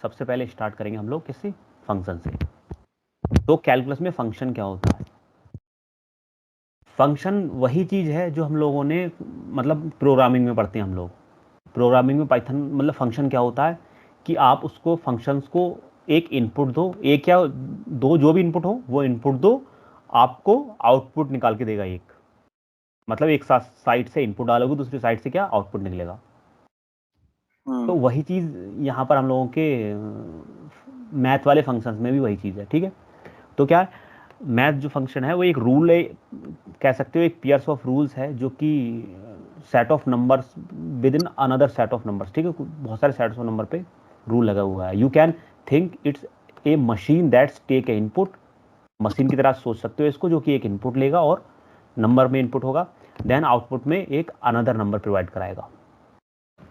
सबसे पहले स्टार्ट करेंगे हम लोग किससे, फंक्शन से। तो कैलकुलस में फंक्शन क्या होता है? फंक्शन वही चीज है जो हम लोगों ने मतलब प्रोग्रामिंग में पढ़ते हैं हम लोग। प्रोग्रामिंग में पाइथन मतलब फंक्शन क्या होता है कि आप उसको फंक्शंस को एक इनपुट दो, एक या दो, जो भी इनपुट हो वो इनपुट दो, आपको आउटपुट निकाल के देगा एक। मतलब एक साइड से इनपुट डालोगे, दूसरी साइड से क्या आउटपुट निकलेगा। तो वही चीज यहाँ पर हम लोगों के मैथ वाले फंक्शंस में भी वही चीज है, ठीक है। तो क्या है, मैथ जो फंक्शन है वो एक रूल है, कह सकते हो एक पेयर्स ऑफ रूल्स है, जो कि set of numbers within another set of numbers, ठीक है। बहुत सारे सेट्स ऑफ नंबर पे रूल लगा हुआ है। You can think it's a machine that's take a input, machine की तरह सोच सकते हो इसको, जो कि एक इनपुट लेगा और नंबर में इनपुट होगा, देन आउटपुट में एक अनदर नंबर प्रोवाइड कराएगा,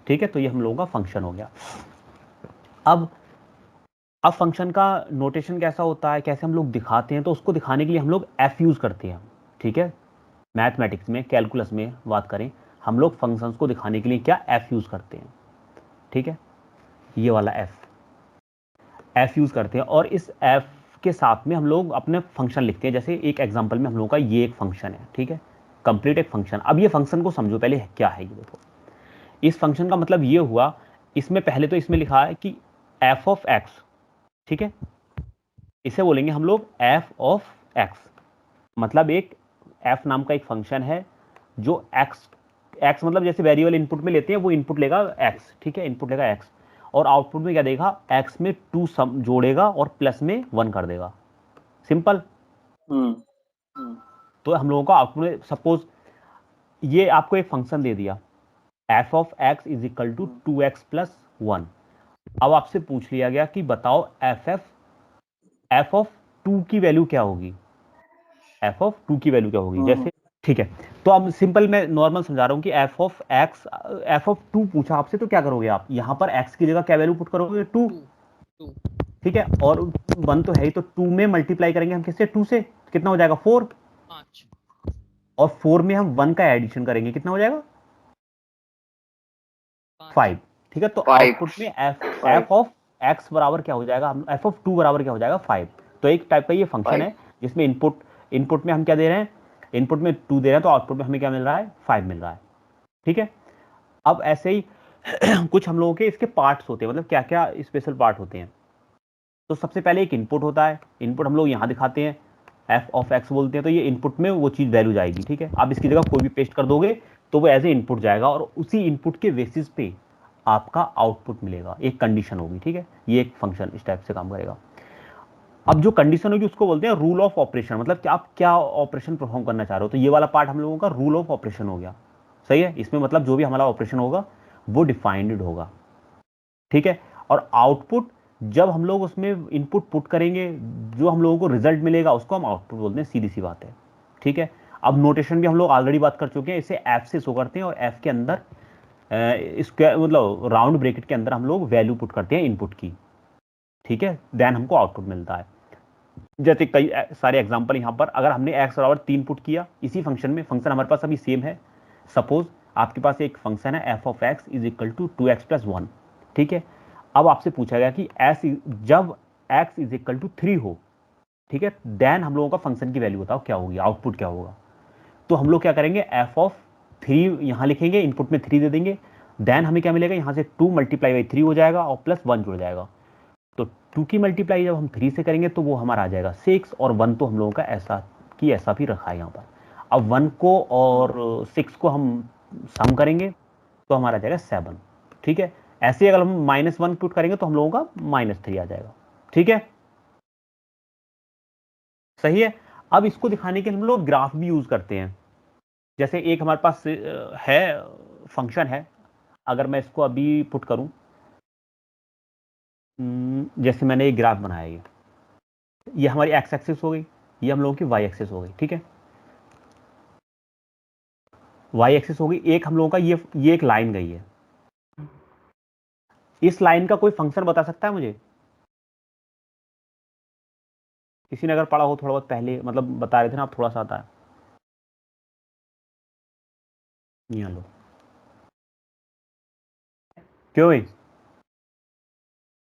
ठीक है। तो ये हम लोगों का फंक्शन हो गया। अब फंक्शन का नोटेशन कैसा होता है, कैसे हम लोग दिखाते हैं, तो उसको दिखाने के लिए हम लोग एफ यूज करते हैं, ठीक है। मैथमेटिक्स में, कैलकुलस में बात करें, हम लोग फंक्शंस को दिखाने के लिए क्या एफ यूज करते हैं, ठीक है। ये वाला एफ यूज करते हैं, और इस एफ के साथ में हम लोग अपने फंक्शन लिखते हैं। जैसे एक एग्जांपल में हम लोग का ये एक फंक्शन है, ठीक है, कंप्लीट एक फंक्शन। अब ये फंक्शन को समझो पहले क्या है। ये देखो, इस फंक्शन का मतलब ये हुआ, इसमें पहले तो इसमें लिखा है कि एफ ऑफ एक्स, ठीक है। इसे बोलेंगे हम लोग एफ ऑफ एक्स। मतलब एक एफ नाम का एक फंक्शन है जो एक्स, एक्स मतलब जैसे वेरिएबल इनपुट में लेते हैं, वो इनपुट लेगा एक्स, ठीक है, इनपुट लेगा एक्स, और आउटपुट में क्या देगा, एक्स में टू सम जोड़ेगा और प्लस में वन कर देगा। सिंपल। तो हम लोगों का आउटपुट में सपोज ये आपको एक फंक्शन दे दिया, f of x is equal to 2x plus 1। अब आपसे पूछ लिया गया कि बताओ एफ ऑफ 2 की वैल्यू क्या होगी, एफ ऑफ 2 की वैल्यू क्या होगी, जैसे, ठीक है। तो अब सिंपल मैं नॉर्मल समझा रहा हूं कि F of x, F of 2 पूछा आपसे, तो क्या करोगे आप, यहां पर एक्स की जगह क्या वैल्यू पुट करोगे, 2, ठीक है। और 1 तो है ही, तो 2 में मल्टीप्लाई करेंगे हम किससे, 2 से, कितना हो जाएगा 4, और 4 में हम 1 का एडिशन करेंगे, कितना हो जाएगा 5, ठीक है। तो आउटपुट में एफ ऑफ एक्स बराबर क्या हो जाएगा, हम एफ ऑफ 2 बराबर क्या हो जाएगा 5। तो एक टाइप का ये फंक्शन है जिसमें इनपुट में हम क्या दे रहे हैं, इनपुट में 2 दे रहे हैं, तो आउटपुट में हमें क्या मिल रहा है, 5 मिल रहा है, ठीक है। अब ऐसे ही कुछ हम लोगों के इसके पार्ट्स होते हैं, मतलब क्या क्या स्पेशल पार्ट होते हैं। तो सबसे पहले एक इनपुट होता है, इनपुट हम लोग यहाँ दिखाते हैं, एफ ऑफ एक्स बोलते हैं। तो ये इनपुट में वो चीज़ वैल्यू जाएगी, ठीक है। आप इसकी जगह कोई भी पेस्ट कर दोगे तो वो एज ए इनपुट जाएगा, और उसी इनपुट के बेसिस पे आपका आउटपुट मिलेगा, एक कंडीशन होगी, ठीक है। ये एक फंक्शन इस टाइप से काम करेगा। अब जो कंडीशन होगी उसको बोलते हैं रूल ऑफ ऑपरेशन, मतलब कि आप क्या ऑपरेशन परफॉर्म करना चाह रहे हो। तो ये वाला पार्ट हम लोगों का रूल ऑफ ऑपरेशन हो गया, सही है। इसमें मतलब जो भी हमारा ऑपरेशन होगा वो डिफाइंड होगा, ठीक है। और आउटपुट, जब हम लोग उसमें इनपुट पुट करेंगे, जो हम लोगों को रिजल्ट मिलेगा उसको हम आउटपुट बोलते हैं, सीधी सी बात है, ठीक है। अब नोटेशन भी हम लोग ऑलरेडी बात कर चुके हैं, इसे एफ से शो करते हैं, और एफ के अंदर स्क्वायर मतलब राउंड ब्रैकेट के अंदर हम लोग वैल्यू पुट करते हैं इनपुट की, ठीक है। देन हमको आउटपुट मिलता है। जैसे कई सारे एग्जांपल यहाँ पर, अगर हमने एक्स बराबर 3 पुट किया इसी फंक्शन में, फंक्शन हमारे पास अभी सेम है। सपोज आपके पास एक फंक्शन है f of x is equal to 2x plus 1, ठीक है। अब आपसे पूछा गया कि एस जब x इज इक्वल टू 3 हो, ठीक है, देन हम लोगों का फंक्शन की वैल्यू बताओ क्या होगी, आउटपुट क्या होगा। तो हम लोग क्या करेंगे, एफ ऑफ 3 यहां लिखेंगे, इनपुट में 3 दे देंगे, देन हमें क्या मिलेगा, यहां से 2 मल्टीप्लाई बाई 3 हो जाएगा और प्लस 1 जुड़ जाएगा। तो 2 की मल्टीप्लाई जब हम 3 से करेंगे तो वो हमारा आ जाएगा 6, और 1 तो हम लोगों का ऐसा की ऐसा भी रखा है यहाँ पर। अब 1 को और 6 को हम सम करेंगे तो हमारा आ जाएगा 7, ठीक है। ऐसे ही अगर हम -1 पुट करेंगे तो हम लोगों का -3 आ जाएगा, ठीक है, सही है। अब इसको दिखाने के लिए हम लोग ग्राफ भी यूज करते हैं। जैसे एक हमारे पास है फंक्शन है, अगर मैं इसको अभी पुट करूं, जैसे मैंने एक ग्राफ बनाया, ये हमारी एक्स एक्सिस हो गई, ये हम लोगों की वाई एक्सिस हो गई, ठीक है। वाई एक्सिस हो गई, एक हम लोगों का ये एक लाइन गई है। इस लाइन का कोई फंक्शन बता सकता है मुझे, किसी ने अगर पढ़ा हो थोड़ा बहुत पहले, मतलब बता रहे थे ना आप, थोड़ा सा आता है, यहाँ लो, क्यों भाई,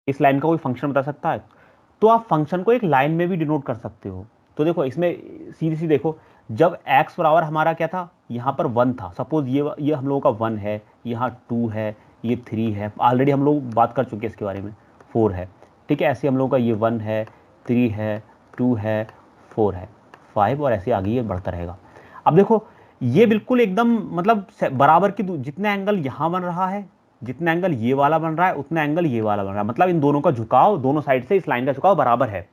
इस लाइन का कोई फंक्शन बता सकता है? तो आप फंक्शन को एक लाइन में भी डिनोट कर सकते हो। तो देखो इसमें सीधी सी देखो, जब x बराबर हमारा क्या था, यहाँ पर 1 था, सपोज ये हम लोगों का 1 है, यहाँ 2 है, ये 3 है, ऑलरेडी हम लोग बात कर चुके हैं इसके बारे में, 4 है, ठीक है। ऐसे हम लोगों का ये 1 है, 3 है, 2 है, 4 है, 5, और ऐसे आगे ये बढ़ता रहेगा। अब देखो ये बिल्कुल एकदम मतलब बराबर की जितना एंगल यहाँ बन रहा है, जितना एंगल ये वाला बन रहा है, उतना एंगल ये वाला बन रहा है, मतलब इन दोनों का झुकाव, दोनों साइड से इस लाइन का झुकाव बराबर है।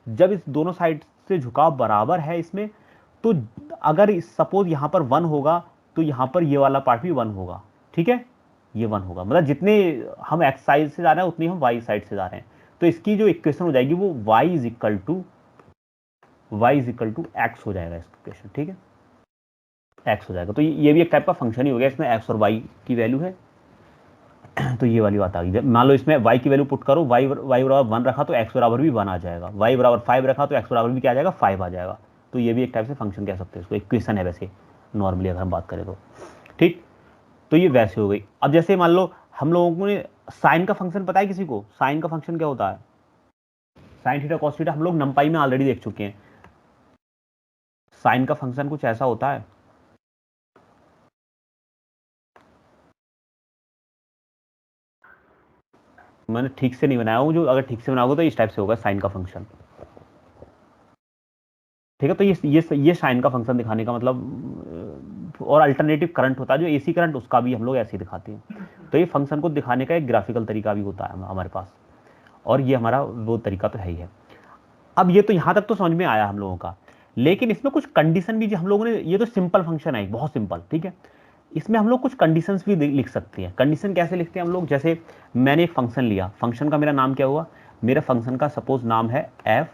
जब इस दोनों साइड से झुकाव बराबर है इसमें, तो अगर सपोज यहाँ पर 1 होगा तो यहाँ पर ये वाला पार्ट भी 1 होगा, ठीक है, ये 1 होगा, मतलब जितने हम एक्स साइड से जा रहे हैं उतनी हम वाई साइड से जा रहे हैं। तो इसकी जो इक्वेशन हो जाएगी वो y is equal to x हो जाएगा इसका इक्वेशन, ठीक है, एक्स हो जाएगा। तो ये भी एक टाइप का फंक्शन ही हो गया, इसमें एक्स और वाई की वैल्यू है। तो ये वाली बात आ गई। मान लो इसमें y की वैल्यू पुट करो, y बराबर 1 रखा तो x बराबर भी 1 आ जाएगा, y बराबर 5 रखा तो x बराबर भी क्या आ जाएगा, 5 आ जाएगा। तो ये भी एक टाइप से फंक्शन कह सकते हैं इसको, इक्वेशन है वैसे नॉर्मली अगर हम बात करें तो, ठीक। तो ये वैसे हो गई। अब जैसे मान लो हम लोगों ने साइन का फंक्शन पता है किसी को, साइन का फंक्शन क्या होता है, साइन थीटा कॉस थीटा हम लोग नंपाई में ऑलरेडी देख चुके हैं। साइन का फंक्शन कुछ ऐसा होता है, मैंने ठीक से नहीं बनाया हूं, जो अगर ठीक से बनाओगे तो इस टाइप से होगा साइन का फंक्शन, ठीक है। तो ये साइन का फंक्शन दिखाने का मतलब, और अल्टरनेटिव करंट होता है जो एसी करंट, उसका भी हम लोग ऐसे ही दिखाते हैं। तो ये फंक्शन को दिखाने का एक ग्राफिकल तरीका भी होता है हमारे पास, और ये हमारा वो तरीका तो है ही है। अब ये तो यहाँ तक तो समझ में आया हम लोगों का, लेकिन इसमें कुछ कंडीशन भी जो हम लोगों ने, ये तो सिंपल फंक्शन है बहुत सिंपल, ठीक है। इसमें हम लोग कुछ कंडीशंस भी लिख सकते हैं। कंडीशन कैसे लिखते हैं हम लोग, जैसे मैंने एक फंक्शन लिया, फंक्शन का मेरा नाम क्या हुआ, मेरा फंक्शन का सपोज नाम है एफ,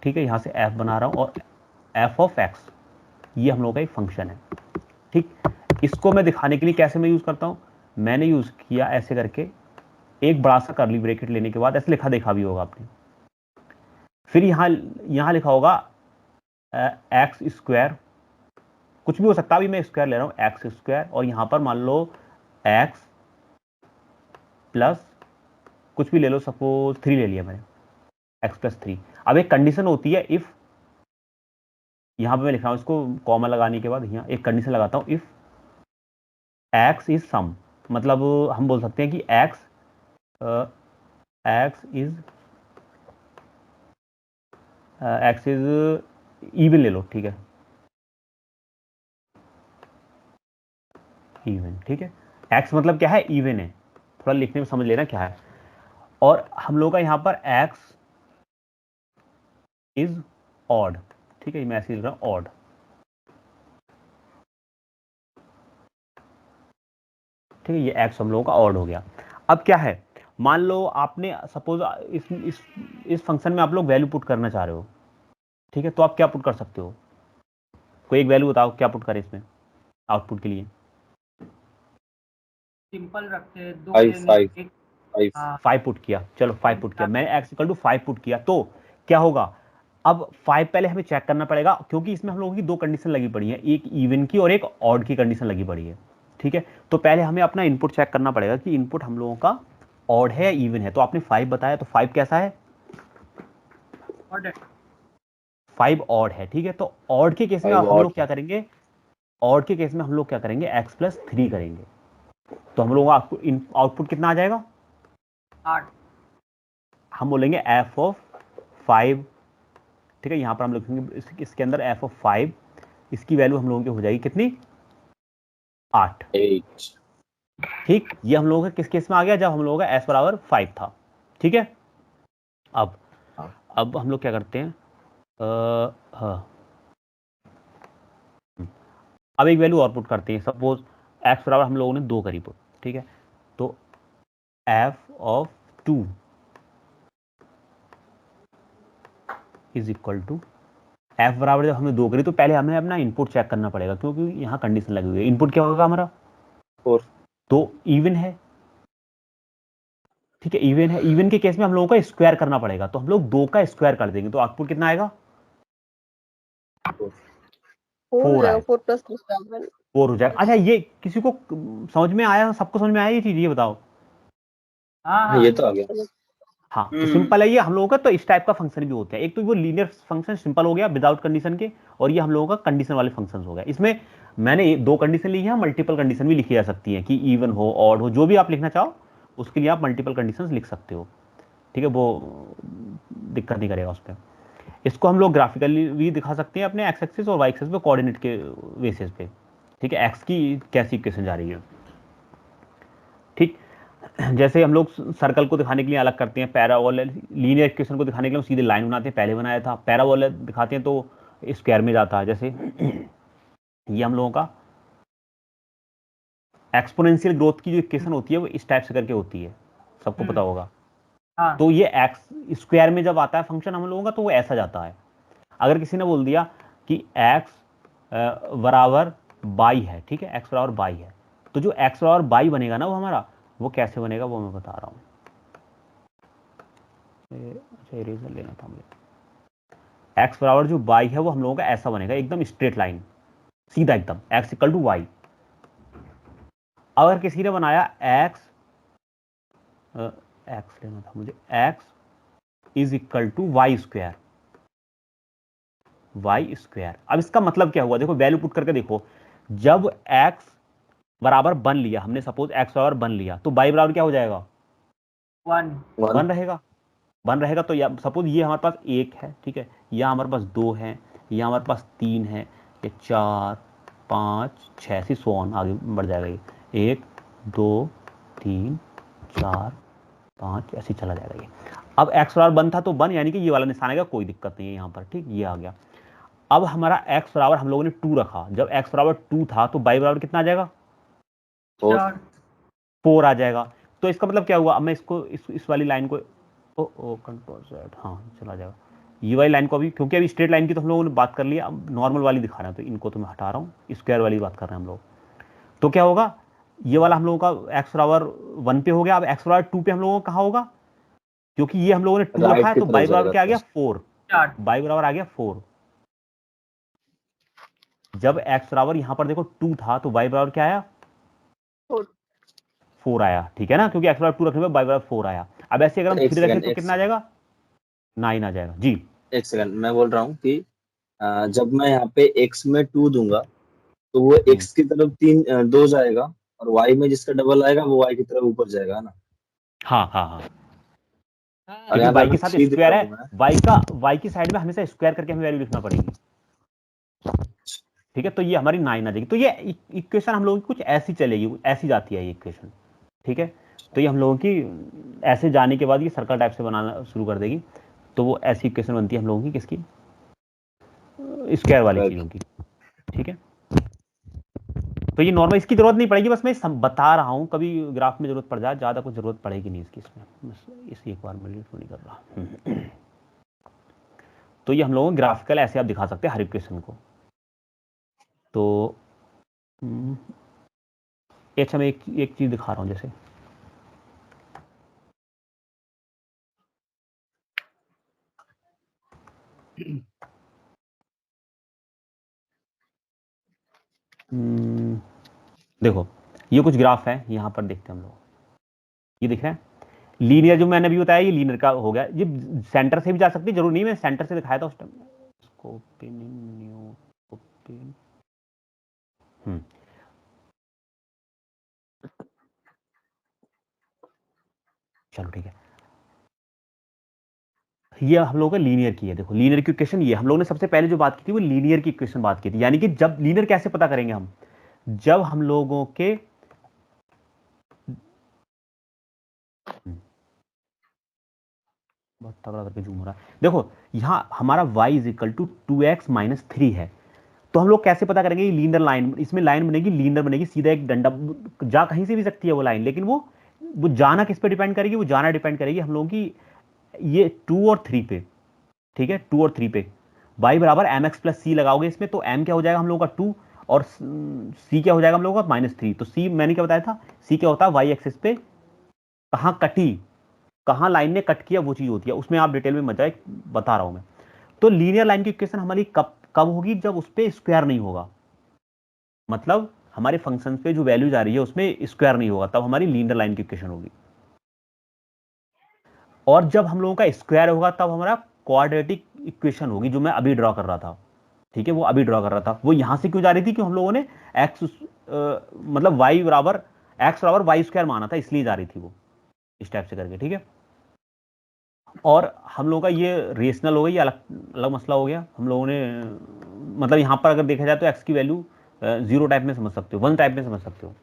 ठीक है, यहाँ से एफ बना रहा हूँ, और एफ ऑफ एक्स, ये हम लोग का एक फंक्शन है, ठीक। इसको मैं दिखाने के लिए कैसे मैं यूज करता हूँ, मैंने यूज किया ऐसे करके, एक बड़ा सा कर्ली ब्रैकेट लेने के बाद ऐसे लिखा देखा भी होगा आपने, फिर यहाँ लिखा होगा एक्स स्क्वायर, कुछ भी हो सकता है, अभी मैं स्क्वायर ले रहा हूँ, एक्स स्क्वायर, और यहां पर मान लो एक्स प्लस कुछ भी ले लो, सपोज 3 ले लिया मैंने, एक्स प्लस 3। अब एक कंडीशन होती है इफ, यहां पे मैं लिख रहा हूं इसको कॉमा लगाने के बाद यहां एक कंडीशन लगाता हूं, इफ एक्स इज सम, मतलब हम बोल सकते हैं कि एक्स इज इवन ले लो, ठीक है, इवन, ठीक है। एक्स मतलब क्या है, इवन है, थोड़ा लिखने में समझ लेना क्या है। और हम लोग का यहां पर एक्स इज ऑड, ठीक है, मैं ऐसे लिख रहा हूं ऑड, ठीक है, ये एक्स हम लोगों का ऑड हो गया। अब क्या है, मान लो आपने सपोज इस फंक्शन में आप लोग वैल्यू पुट करना चाह रहे हो, ठीक है, तो आप क्या पुट कर सकते हो, कोई एक वैल्यू बताओ क्या पुट करें इसमें आउटपुट के लिए। सिंपल रखते हैं, 2 लेने, 5 पुट किया, चलो 5 पुट किया, मैंने एक्स इक्वल टू 5 पुट किया, तो क्या होगा, अब 5 पहले हमें चेक करना पड़ेगा, क्योंकि इसमें हम लोगों की 2 कंडीशन लगी पड़ी है, एक इवन की और एक ऑड की कंडीशन लगी पड़ी है, ठीक है। तो पहले हमें अपना इनपुट चेक करना पड़ेगा कि इनपुट हम लोगों का ऑड है या इवन है। तो आपने 5 बताया, तो 5 कैसा है, 5 ऑड है, ठीक है। तो ऑड के केस में हम लोग क्या करेंगे, ऑड के केस में हम लोग क्या करेंगे, एक्स प्लस 3 करेंगे, तो हम लोगों का आउटपुट कितना आ जाएगा, 8। हम बोलेंगे एफ ऑफ 5, ठीक है, यहां पर हम लिखेंगे इसके अंदर एफ ऑफ 5, इसकी वैल्यू हम लोगों की हो जाएगी कितनी, 8, ठीक। ये हम लोगों का किस केस में आ गया, जब हम लोगों का एस बराबर 5 था, ठीक है। अब हम लोग क्या करते हैं, हाँ, अब एक वैल्यू और पुट करते हैं, सपोज एक्स बराबर हम लोगों ने 2 करी पुट, ठीक है, तो f of 2 is equal to, f बराबर जब हमने 2 करी तो पहले हमें अपना इनपुट चेक करना पड़ेगा, क्योंकि यहाँ कंडीशन लगी हुई है। इनपुट क्या होगा हमारा 4, तो इवन है, ठीक है, इवन है, इवन के केस में हम लोगों का स्क्वायर करना पड़ेगा, तो हम लोग 2 का स्क्वायर कर देंगे, तो आउटपुट कितना आएगा, 4 आएगा, 4 हो जाएगा। अच्छा, ये किसी को समझ में आया, सबको समझ में आया ये चीज, ये बताओ। हाँ, ये तो आ गया। हाँ, तो सिंपल है ये हम लोगों का। तो इस टाइप का फंक्शन भी होता है, एक तो वो लीनियर फंक्शन सिंपल हो गया विदाउट कंडीशन के, और ये हम लोगों का कंडीशन वाले फंक्शन हो गया। इसमें मैंने दो कंडीशन ली है, मल्टीपल कंडीशन भी लिखी जा सकती है कि इवन हो ऑड हो, जो भी आप लिखना चाहो उसके लिए आप मल्टीपल कंडीशन लिख सकते हो। ठीक है, वो दिक्कत नहीं करेगा उस पर। इसको हम लोग ग्राफिकली भी दिखा सकते हैं अपने एक्स एक्सिस और वाई एक्सिस पे कोऑर्डिनेट के बेसिस पे। ठीक है, एक्स की कैसी इक्वेशन जा रही है। ठीक, जैसे हम लोग सर्कल को दिखाने के लिए अलग करते हैं, पैराबोला लीनियर इक्वेशन को दिखाने के लिए हम सीधे लाइन बनाते हैं, पहले बनाया था। पैराबोला दिखाते हैं तो स्क्वायर में जाता है। जैसे ये हम लोगों का एक्सपोनेंशियल ग्रोथ की जो इक्वेशन होती है वो इस टाइप से करके होती है, सबको पता होगा। हाँ। तो ये एक्स स्क्वायर में जब आता है फंक्शन हम लोगों का तो वो ऐसा जाता है। अगर किसी ने बोल दिया कि एक्स बराबर बाई है, ठीक है, एक्स बराबर बाई है, तो जो एक्स बराबर बाई बनेगा ना वो हमारा, वो कैसे बनेगा वो मैं बता रहा हूँ। अच्छा, इरेजर लेना था मुझे। एक्स बराबर जो बाई है वो हम लोगों का ऐसा बनेगा, एकदम स्ट्रेट लाइन, सीधा एकदम एक्स इक्वल टू वाई। अगर किसी ने बनाया एक्स एक्स लेना था मुझे, x is equal to y square, y square. अब इसका मतलब क्या हुआ, देखो वैल्यू पुट करके देखो। जब एक्स बराबर बन लिया हमने, सपोज एक्स बराबर बन लिया, तो बाई बराबर क्या हो जाएगा, वन रहेगा। वन रहेगा तो सपोज ये हमारे पास एक है, ठीक है, या हमारे पास दो है, या हमारे पास तीन है, ये चार पाँच छः से सो ऑन आगे बढ़ जाएगा। ये एक दो तीन चार पाँच ऐसे चला जाएगा ये। अब एक्स बराबर वन था तो वन, यानी कि ये वाला निशान आएगा, कोई दिक्कत नहीं है यहाँ पर। ठीक, ये आ गया। अब हमारा एक्स बराबर हम लोगों ने टू रखा, जब एक्स बराबर टू था तो बाई बराबर कितना आ जाएगा, फोर आ जाएगा। तो इसका मतलब क्या हुआ, अब मैं इसको इस वाली लाइन को ओ कंट्रोल जेड, हाँ चला जाएगा। ये वाली लाइन को अभी, क्योंकि अभी स्ट्रेट लाइन की तो हम लोगों ने बात कर लिया, अब नॉर्मल वाली दिखा रहे हैं, तो इनको तो मैं हटा रहा हूँ, स्क्वायर वाली बात कर रहे हैं हम लोग। तो क्या होगा, ये वाला हम लोगों का एक्स बराबर वन पे हो गया। अब एक्स बराबर टू पे हम लोगों का कहाँ होगा, क्योंकि ये हम लोगों ने टू रखा है, तो बाई बराबर क्या आ गया, फोर। बाई बराबर आ गया फोर। जब एक्स बराबर यहां पर देखो टू था तो बाई बराबर क्या आया, फोर आया। ठीक है ना, क्योंकि एक्स बराबर टू रखने पर बाई बराबर फोर आया। अब ऐसे अगर हम थ्री रखें तो कितना आ जाएगा, नाइन आ जाएगा जी। एक सेकंड, मैं बोल रहा हूँ कि जब मैं यहाँ पे x में 2 दूंगा तो वो x की तरफ दो जाएगा, और y में जिसका डबल आएगा वो y की तरफ ऊपर जाएगा ना। हाँ हाँ हाँ, और क्योंकि यहाँ पे y के अभी साथ 3 दे स्क्वायर रहा है, हूँ मैं। y की साइड में हमेशा स्क्वायर करके हमें वैल्यू लिखना पड़ेगी। ठीक है, तो ये हमारी नाइन आ जाएगी। तो ये इक्वेशन हम लोगों की कुछ ऐसी चलेगी, ऐसी जाती है ये इक्वेशन। ठीक है, तो ये हम लोगों की ऐसे जाने के बाद ये सर्कल टाइप से बनाना शुरू कर देगी। तो वो ऐसी इक्वेशन बनती है हम लोगों की, किसकी, स्क्वायर वाली चीजों की। ठीक है, तो ये नॉर्मल, इसकी जरूरत नहीं पड़ेगी, बस मैं बता रहा हूं, कभी ग्राफ में जरूरत पड़ जाए, ज्यादा कुछ जरूरत पड़ेगी नहीं इसकी, इसमें बस इसी एक बार में नहीं कर रहा। तो ये हम लोगों ग्राफिकल ऐसे आप दिखा सकते हैं हर इक्वेशन को। तो अच्छा, मैं एक चीज दिखा रहा हूं, जैसे देखो, ये कुछ ग्राफ है, यहां पर देखते हैं हम लोग, ये दिख रहा है लीनियर, जो मैंने अभी बताया ये लीनियर का हो गया। ये सेंटर से भी जा सकती है, जरूर नहीं, मैं सेंटर से दिखाया था उस टाइम। इसको ओपन न्यू ओपन, चलो ठीक है, ये हम लोगों का लीनियर की है। देखो लीनियर की इक्वेशन, ये हम लोगों ने सबसे पहले जो बात की थी वो लीनियर की इक्वेशन बात की थी, यानी कि जब लीनियर कैसे पता करेंगे हम, जब हम लोगों के बहुत तगड़ा करके जूम हो रहा है। देखो यहां हमारा y is equal to 2x minus 3 है, तो हम लोग कैसे पता करेंगे, ये लीनियर लाइन, इसमें लाइन बनेगी, लीनियर बनेगी, सीधा एक डंडा जा कहीं से भी सकती है वो लाइन, लेकिन वो जाना किस पे डिपेंड करेगी, वो जाना डिपेंड करेगी हम लोगों की ये 2 और 3 पे। ठीक है, 2 और 3 पे। y बराबर एम एक्स प्लस सी लगाओगे इसमें, तो m क्या हो जाएगा हम लोगों का 2, और c क्या हो जाएगा हम लोगों का -3। तो c मैंने क्या बताया था, c क्या होता है, y एक्सिस पे कहां कटी, कहां लाइन ने कट किया वो चीज होती है, उसमें आप डिटेल में मत जाए, बता रहा हूं मैं। तो लीनियर लाइन की इक्वेशन हमारी कब कब होगी, जब उस पर स्क्वायर नहीं होगा, मतलब हमारे फंक्शन पे जो वैल्यू जा रही है उसमें स्क्वायर नहीं होगा, तब हमारी लीनियर लाइन की इक्वेशन होगी। और जब हम लोगों का स्क्वायर होगा तब हमारा क्वाड्रेटिक इक्वेशन होगी, जो मैं अभी ड्रॉ कर रहा था। ठीक है, वो अभी ड्रॉ कर रहा था। वो यहां से क्यों जा रही थी कि हम लोगों ने एक्स मतलब वाई बराबर एक्स बराबर वाई स्क्वायर माना था, इसलिए जा रही थी वो इस टाइप से करके। ठीक है, और हम लोगों का ये रेशनल हो गई, ये अलग अलग मसला हो गया। हम लोगों ने मतलब यहाँ पर अगर देखा जाए तो एक्स की वैल्यू 0 टाइप में समझ सकते हो, 1 टाइप में समझ सकते हो,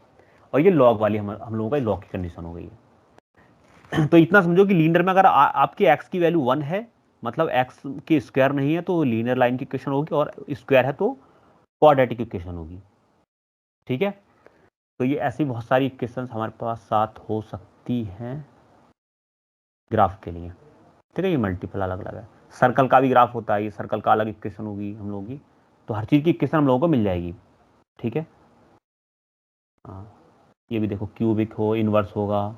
और ये लॉग वाली हम लोगों का लॉग की कंडीशन हो गई है। तो इतना समझो कि लीनियर में अगर आपकी एक्स की वैल्यू 1 है, मतलब एक्स की स्क्वायर नहीं है तो लीनियर लाइन की इक्वेशन होगी, और स्क्वायर है तो क्वाड्रेटिक इक्वेशन होगी। ठीक है, तो ये ऐसी बहुत सारी इक्वेशंस हमारे पास साथ हो सकती हैं ग्राफ के लिए। ठीक है, ये मल्टीपल अलग अलग है। सर्कल का भी ग्राफ होता है, ये सर्कल का अलग इक्वेशन होगी हम लोगों की। तो हर चीज़ की इक्वेशन हम लोगों को मिल जाएगी। ठीक है, हाँ, ये भी देखो क्यूबिक हो, इनवर्स होगा।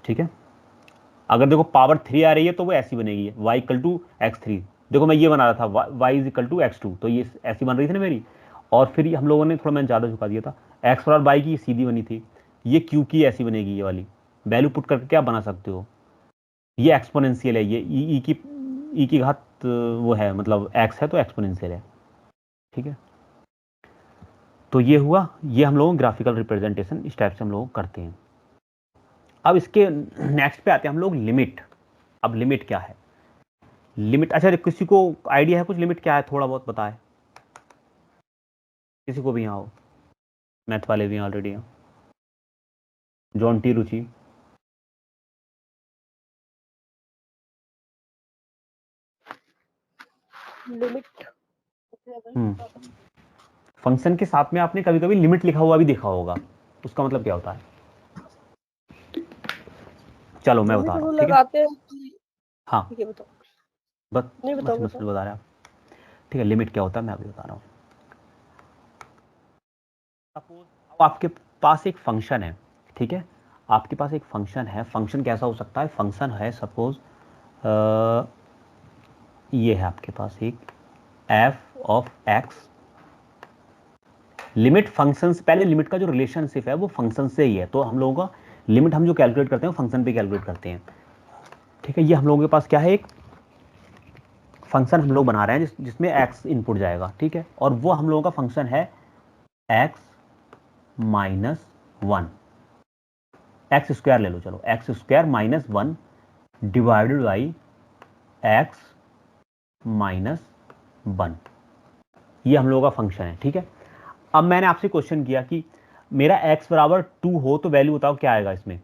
ठीक है, अगर देखो पावर 3 आ रही है तो वो ऐसी बनेगी, y इक्वल टू x3। देखो मैं ये बना रहा था y is equal to x2, तो ये ऐसी बन रही थी ना मेरी। और फिर हम लोगों ने थोड़ा मैंने ज़्यादा झुका दिया था, x और y की सीधी बनी थी, ये q की ऐसी बनेगी, ये वाली वैल्यू पुट करके क्या बना सकते हो, ये एक्सपोनेंशियल है, ये ई की घात वो है, मतलब x है तो एक्सपोनेंशियल है। ठीक है, तो ये हुआ, ये हम लोग ग्राफिकल रिप्रेजेंटेशन इस टाइप से हम लोग करते हैं। अब इसके नेक्स्ट पे आते हैं हम लोग लिमिट। अब लिमिट क्या है, लिमिट, अच्छा किसी को आइडिया है कुछ लिमिट क्या है, थोड़ा बहुत बताए, किसी को भी यहाँ हो, मैथ वाले भी ऑलरेडी हैं, जॉन टी रुचि। लिमिट फंक्शन के साथ में आपने कभी कभी लिमिट लिखा हुआ भी देखा होगा, उसका मतलब क्या होता है, चलो मैं बता रहा हूँ। ठीक है, लगाते हैं। हाँ ठीक है, बताओ। बस नहीं, बताओ बता रहे हैं आप। ठीक है, लिमिट क्या होता है मैं अभी बता रहा हूँ। सपोज अब आपके पास एक फंक्शन है। ठीक है, आपके पास एक फंक्शन है, फंक्शन कैसा हो सकता है, फंक्शन है सपोज ये है आपके पास एक f of x। Limit function से पहले, लिमिट का जो रिलेशनशिप है वो फंक्शन से ही है, तो हम लोगों का लिमिट हम जो कैलकुलेट करते हैं फंक्शन पे कैलकुलेट करते हैं। ठीक है, ये हम लोगों के पास क्या है, एक फंक्शन हम लोग बना रहे हैं जिसमें x इनपुट जाएगा। ठीक है, और वो हम लोगों का फंक्शन है x माइनस 1, एक्स स्क्वायर ले लो, चलो x square minus 1 divided by x minus 1, ये हम लोगों का फंक्शन है। ठीक है, अब मैंने आपसे क्वेश्चन किया कि मेरा x बराबर 2 हो तो वैल्यू बताओ क्या आएगा इसमें।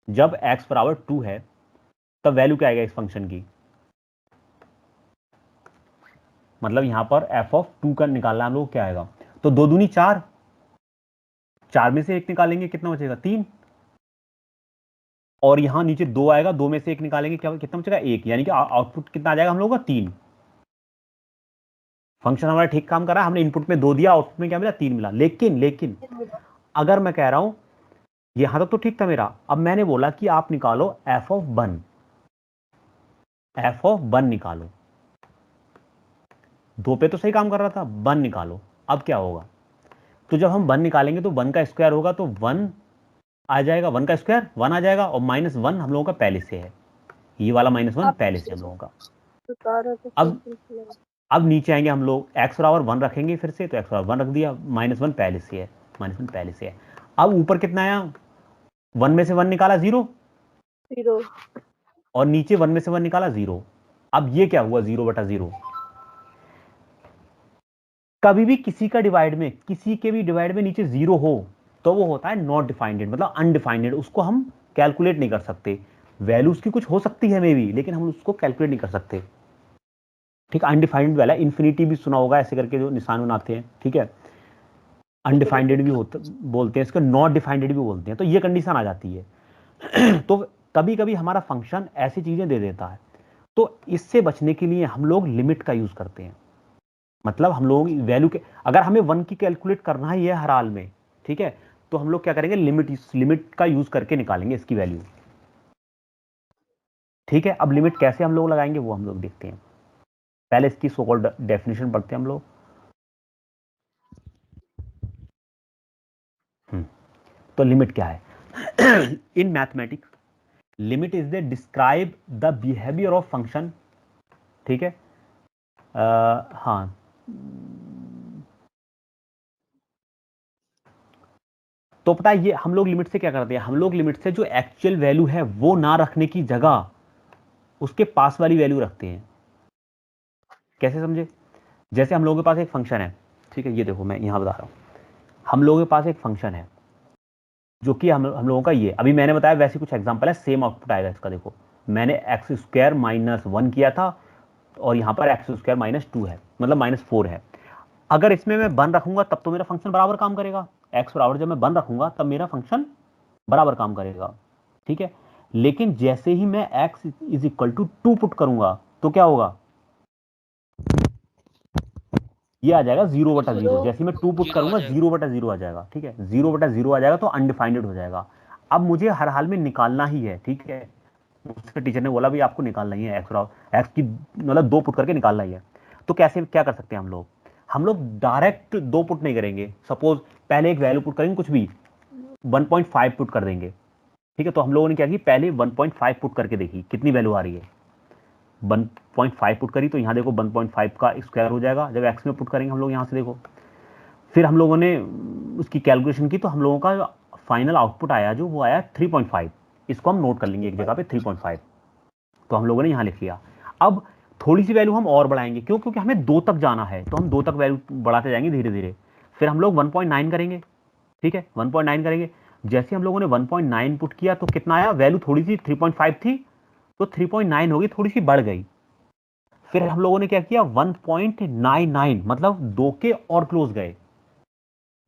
जब x बराबर 2 है तब वैल्यू क्या आएगा इस फंक्शन की, मतलब यहां पर f ऑफ 2 का निकालना हम लोग क्या आएगा, तो 2 दूनी 4, 4 में से 1 निकालेंगे कितना बचेगा 3, और यहां नीचे 2 आएगा, 2 में से 1 निकालेंगे क्या कितना बचेगा 1, यानी कि आउटपुट कितना आ जाएगा हम लोगों का 3। फंक्शन हमारा ठीक काम कर रहा है, हमने इनपुट में 2 दिया, आउटपुट में क्या मिला 3 मिला। लेकिन अगर मैं कह रहा हूं यहां तक तो ठीक था मेरा, अब मैंने बोला कि आप निकालो f ऑफ 1, f ऑफ 1 निकालो, 2 पे तो सही काम कर रहा था, 1 निकालो। अब क्या होगा, तो जब हम 1 निकालेंगे तो 1 का स्क्वायर होगा तो 1 आ जाएगा, 1 का स्क्वायर 1 आ जाएगा, और माइनस 1 हम लोगों का पहले से है, ये वाला -1 पहले से हम लोगों का। बता रहे थे अब नीचे आएंगे हम लोग, x बराबर 1 रखेंगे फिर से, तो x बराबर 1 रख दिया, -1 पहले से है, -1 पहले से है। अब ऊपर कितना आया, 1 में से 1 निकाला 0, और नीचे 1 में से 1 निकाला 0। अब ये क्या हुआ 0/0। कभी भी किसी का डिवाइड में, किसी के भी डिवाइड में नीचे 0 हो तो वो होता है नॉट डिफाइंडेड, मतलब अनडिफाइंडेड, उसको हम कैलकुलेट नहीं कर सकते। वैल्यू उसकी कुछ हो सकती है मे बी, लेकिन हम उसको कैलकुलेट नहीं कर सकते। ठीक, अनडिफाइंड वाला, इन्फिनिटी भी सुना होगा ऐसे करके जो निशान बनाते हैं। ठीक है, अनडिफाइंडेड भी होता बोलते हैं इसको, नॉट डिफाइंडेड भी बोलते हैं, तो ये कंडीशन आ जाती है। तो कभी कभी हमारा फंक्शन ऐसी चीजें दे देता है, तो इससे बचने के लिए हम लोग लिमिट का यूज करते हैं। मतलब हम लोग वैल्यू के, अगर हमें 1 की कैलकुलेट करना ही है हर हाल में, ठीक है, तो हम लोग क्या करेंगे, लिमिट का यूज करके निकालेंगे इसकी वैल्यू। ठीक है, अब लिमिट कैसे हम लोग लगाएंगे वो हम लोग देखते हैं, पहले इसकी सो कॉल्ड डेफिनेशन पढ़ते हैं हम लोग। तो लिमिट क्या है। In mathematics limit is the describe the behaviour of function, ठीक है। हाँ, तो पता है ये हम लोग लिमिट से क्या करते हैं, हम लोग लिमिट से जो एक्चुअल वैल्यू है वो ना रखने की जगह उसके पास वाली वैल्यू रखते हैं। कैसे समझे? जैसे हम लोगों के पास एक फंक्शन है, ठीक है, ये देखो मैं यहां बता रहा हूं, हम लोगों के पास एक फंक्शन है जो कि हम लोगों का ये अभी मैंने बताया वैसे कुछ एग्जांपल है, सेम आउटपुट आएगा इसका। देखो मैंने एक्स स्क्वायर माइनस 1 किया था और यहाँ पर एक्स स्क्वायर माइनस 2 है, मतलब माइनस 4 है। अगर इसमें मैं 1 रखूंगा तब तो मेरा फंक्शन बराबर काम करेगा, एक्स बराबर जब मैं 1 रखूंगा तब मेरा फंक्शन बराबर काम करेगा, ठीक है। लेकिन जैसे ही मैं x is equal to 2 put करूंगा तो क्या होगा, ये आ जाएगा 0/0। जैसे मैं 2 पुट करूंगा 0/0 आ जाएगा, ठीक है, 0/0 आ जाएगा तो अनडिफाइंड हो जाएगा। अब मुझे हर हाल में निकालना ही है, ठीक है। उसके टीचर ने बोला भी आपको निकालना ही है एक्स की मतलब 2 पुट करके निकालना ही है। तो कैसे क्या कर सकते हैं हम लोग डायरेक्ट 2 पुट नहीं करेंगे। सपोज पहले एक वैल्यू पुट करेंगे, कुछ भी 1.5 पुट कर देंगे, ठीक है। तो हम लोगों ने क्या की, पहले 1.5 पुट करके देखी कितनी वैल्यू आ रही है। 1.5 पुट करी तो यहाँ देखो 1.5 का स्क्वायर हो जाएगा जब एक्स में पुट करेंगे हम लोग यहाँ से देखो। फिर हम लोगों ने उसकी कैलकुलेशन की तो हम लोगों का फाइनल आउटपुट आया जो वो आया 3.5। इसको हम नोट कर लेंगे एक जगह पे 3.5, तो हम लोगों ने यहाँ लिख लिया। अब थोड़ी सी वैल्यू हम और बढ़ाएंगे, क्यों? क्योंकि हमें 2 तक जाना है तो हम 2 तक वैल्यू बढ़ाते जाएंगे धीरे धीरे। फिर हम लोग 1.9 करेंगे, ठीक है, 1.9 करेंगे। जैसे हम लोगों ने 1.9 पुट किया तो कितना आया, वैल्यू थोड़ी सी 3.5 थी तो 3.9 होगी, थोड़ी सी बढ़ गई। फिर हम लोगों ने क्या किया, 1.99 मतलब 2 के और क्लोज गए।